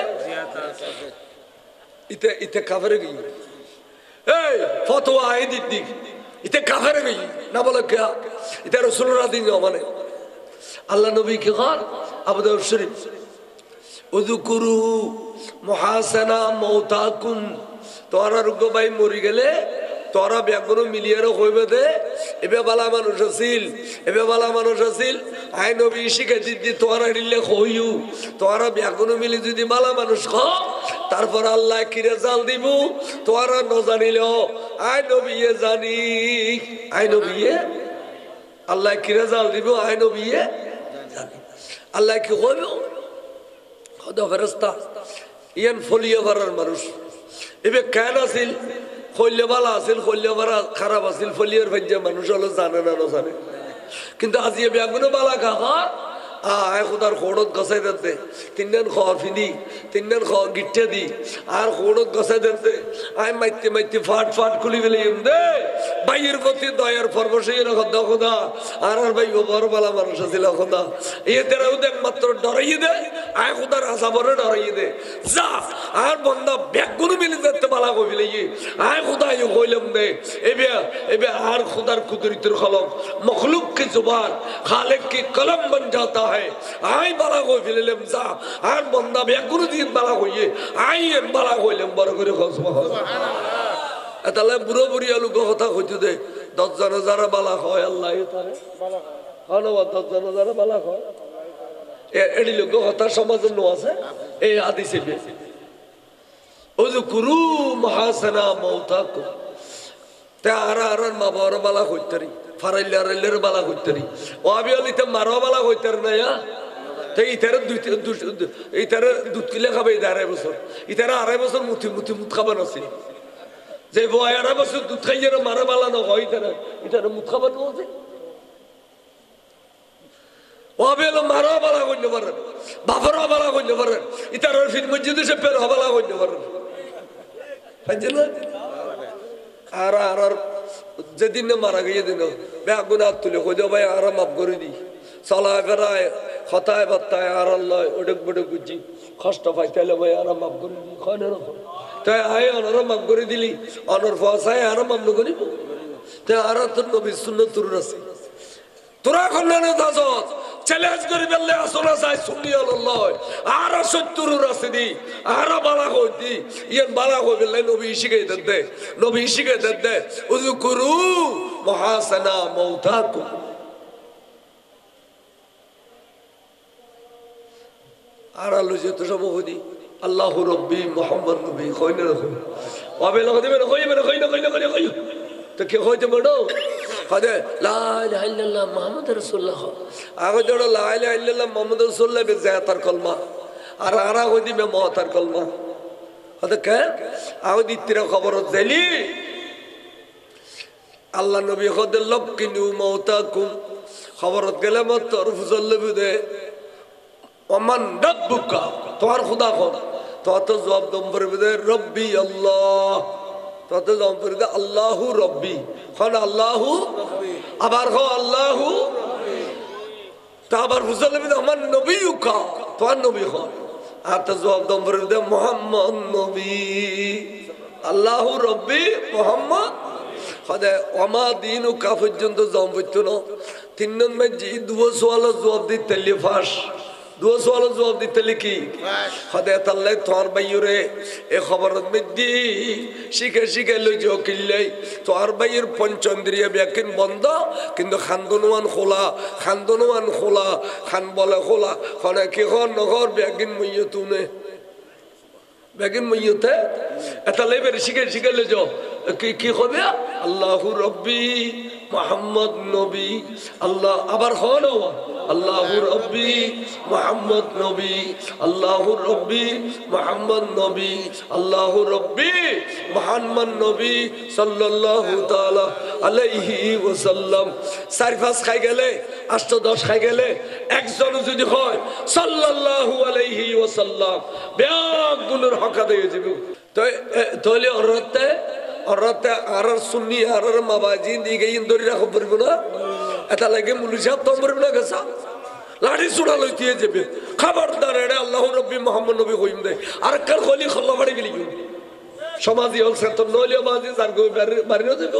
ইতে কাফেরে গই এই ফতোয়া আই দিক ইতে কাফেরে গই না বলে কে ইতে রাসূলুল্লাহ দিন মানে আল্লাহ নবী কি কর আবু দাউদ শরীফ উযকুরু মুহাসানা মাউতাকুম তোরা রুগো ভাই মরি গেলে তোরা ব্যাগুনো মিলিয়ে হইবে দে এবে বালা মানুষ আছিল আই নবী শিখে দিদি তোরা দিলে হইউ তোরা ব্যাগুনো মিলি যদি বালা মানুষ খ তারপর আল্লাহ কি রেজাল্ট দিব তোরা ন জানিল আই নবী জানি আই নবী আল্লাহ কি রেজাল্ট দিব আই নবী জানি আল্লাহ কি হইল খোদা ফেরেশতা ইয়ান ফলিয়ে ভরার মানুষ এবে কেন আছিল খৈল্য বালা আছিল খৈল্য ভরা খারাপ আছিল ফলিয়ার ভাজ্যা মানুষ হলো জানে না জানে কিন্তু আজি ব্যাগুনো বালা কাকা আয় খুদার খোড়ত গছাই দিতে তিনজন খাওয়া ফিনি তিনজন খাওয়া গিট্টে দি আর খোড়ত গছাই দিতে আয় মাইতে ফাট খুলি ফেলে দে ভাইয়ের প্রতি দয়ার পরবশে খোদা খোদা আর ভাই বড় বালা মানুষ আছিল খোদা এদেরও দেখ মাত্র ডরাইয়ে দে আয় খুদার আসাবরে ডরাইয়ে দে যা আর বন্দা ব্যাগুনো মিলে যেতে বালা কই ফেলে আয় খুদা ইউ কইলাম দে এবে আর খুদার কুদরতের খলম মখলুক की जुबान खालिक की कलम बन जाता है आई बाला को फिलम जा আর বন্দা বেগুন দিন বালা হইয়ে আই এর বালা হইলাম বড় করে সুবহানাল্লাহ তাহলে বুড়ো বুড়ি লোক কথা কইতে দে 10 জন যারা বালা হয় আল্লাহ তারে বালা হয় হলো 10 জন যারা বালা হয় এডি লোক কথা সমাজ নো আছে এই হাদিসে বেশি উযকুরু মুহাসানা মাউতাকুম তে আর মা বড় বালা কইতারি ফারাইলার বালা কইতারি ও আবি আলিতে মারো বালা কইতার না ইয়া তে ইতারে ইতারে দুধ কিলে খাবে আড়াই বছর ইতারে আড়াই বছর মুথি খাবার আছে যে বয় আড়াই বছর দুধ খাইয়ে মারা বালা না হয় ইতারে মুথ খাবার আছে ও আবি আলো মারো বালা কইতে পারেন বাপরও বালা কইতে পারেন ইতারে ফির মসজিদে সে পের বালা কইতে পারেন বুঝলেন আর যেদিন মারা গিয়ে দিন বেগুন হাত তুলে কই ভাই আর মাফ করে দি চলায় ফেরায় হতায় বাত্তায় আর আল্লাহ ওডক বডক বুঝি কষ্ট পাইতে ভাই আর মাফ করে দি খানে রকম তাই আয় অনর মাফ করে দিলি অনর ফসায় আর মাফ করিব তাই আর তোর নবী সুন্নাত তোর আছে তোরা খন্ডনে দাজত চ্যালেঞ্জ করে বললে আসলে যায় সুন্নি আল্লাহ আর 70 রাসিদি আর বালা কইতি ইয়ান বালা কই বললে নবী শিখাই দেন উযকুরু মুহাসানা মাউতাকুম আর আলো যে তো সভাপতি আল্লাহু রাব্বি মুহাম্মদ নবী কইনে রাখো ওবে লগা দিবে কই তো কে হইতে বড় হাদে লা ইলাহা ইল্লাল্লাহ মুহাম্মাদুর রাসূলুল্লাহ আগে জড় লা ইলাহা ইল্লাল্লাহ মুহাম্মাদুর রাসূলুল্লাহ বে জাতার কলমা আর আরা হই দিবে মহতার কলমা হাদে কে আগে দিতিরা খবর জালি আল্লাহ নবী খদ লবকিনু মাউতাকুম খবরত গেলে মত রফুজল্লাহ দে ওমান রাব্বুকা তোমার খোদা তো জবাব দম পড়বে দে রব্বি আল্লাহ তো জবাব পড়বে দে আল্লাহু রব্বি খান আল্লাহু আবার হ আল্লাহু তা আবার ফুজল্লাহ দে ওমান নবিয়ুকা তোমার নবী হ আর তো জবাব দম পড়বে দে মুহাম্মদ নবী আল্লাহু রব্বি মুহাম্মদ খদে ওমা দিনু কা পর্যন্ত জবাব পড়তো না তিন নম্বর জি দুও সওয়াল জবাব দিতে লিফাস দুও সওয়াল জবাব দিতে লিখি খদে তাল্লাই তোর বাইরে এ খবরত মিদি শিখে লইজো কিল্লাই তোর বাইয়ের পঞ্চেন্দ্রিয় ব্যাকিন বন্ধ কিন্তু খান্দনুয়ান খোলা খান বলে খোলা খনে কি খন নগর ব্যাকিন মইয়তুনে বেগিন মইয়তে এটা লেবের শিখে লইজো কি হবে আল্লাহু রব্বি মুহাম্মদ নবী আল্লাহ আবার হলো আল্লাহু রব্বি মুহাম্মদ নবী আল্লাহু রব্বি মুহাম্মদ নবী আল্লাহু রব্বি মুহাম্মদ নবী সাল্লাল্লাহু তাআলা আলাইহি ওয়াসাল্লাম সারফাস খাই গেলে 810 খাই গেলে একজন যদি হয় সাল্লাল্লাহু আলাইহি ওয়াসাল্লাম বেগুনের হক আদায় হয়ে যাবে তাহলে অরতে আর সুন্নি আর মাবাজি দিকে ইন্দরি রাখো পারবো না এটা লাগে মুলি সাহেব তো পারবো না গেছা লাঠি চূড়া লইতে যাবে খবরদার এটা আল্লাহ নবী মোহাম্মদ নবী কইম দে আর কার খলি খল্লা বাড়ি গেলি সমাজই হল সেতন নইলে মাঝে যার বাড়ি না দেব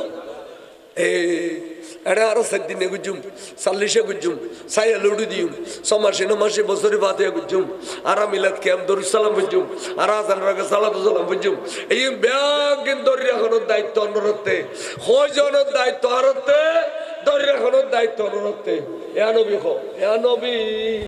এটা আরো 7 দিনে গুজুম 40 গুজুম সাইয়া লুডু দিম 6 মাসে 9 মাসে বছরে বাদে গুজুম আর মিলাদ কেম দরুদ সালাম গুজুম আর আজান রাগে সালাতু সালাম গুজুম এই ব্যাগ দরি রাখানোর দায়িত্ব অন্যরতে কয়জনের দায়িত্ব আরতে দরি রাখানোর দায়িত্ব অন্যরতে এ নবী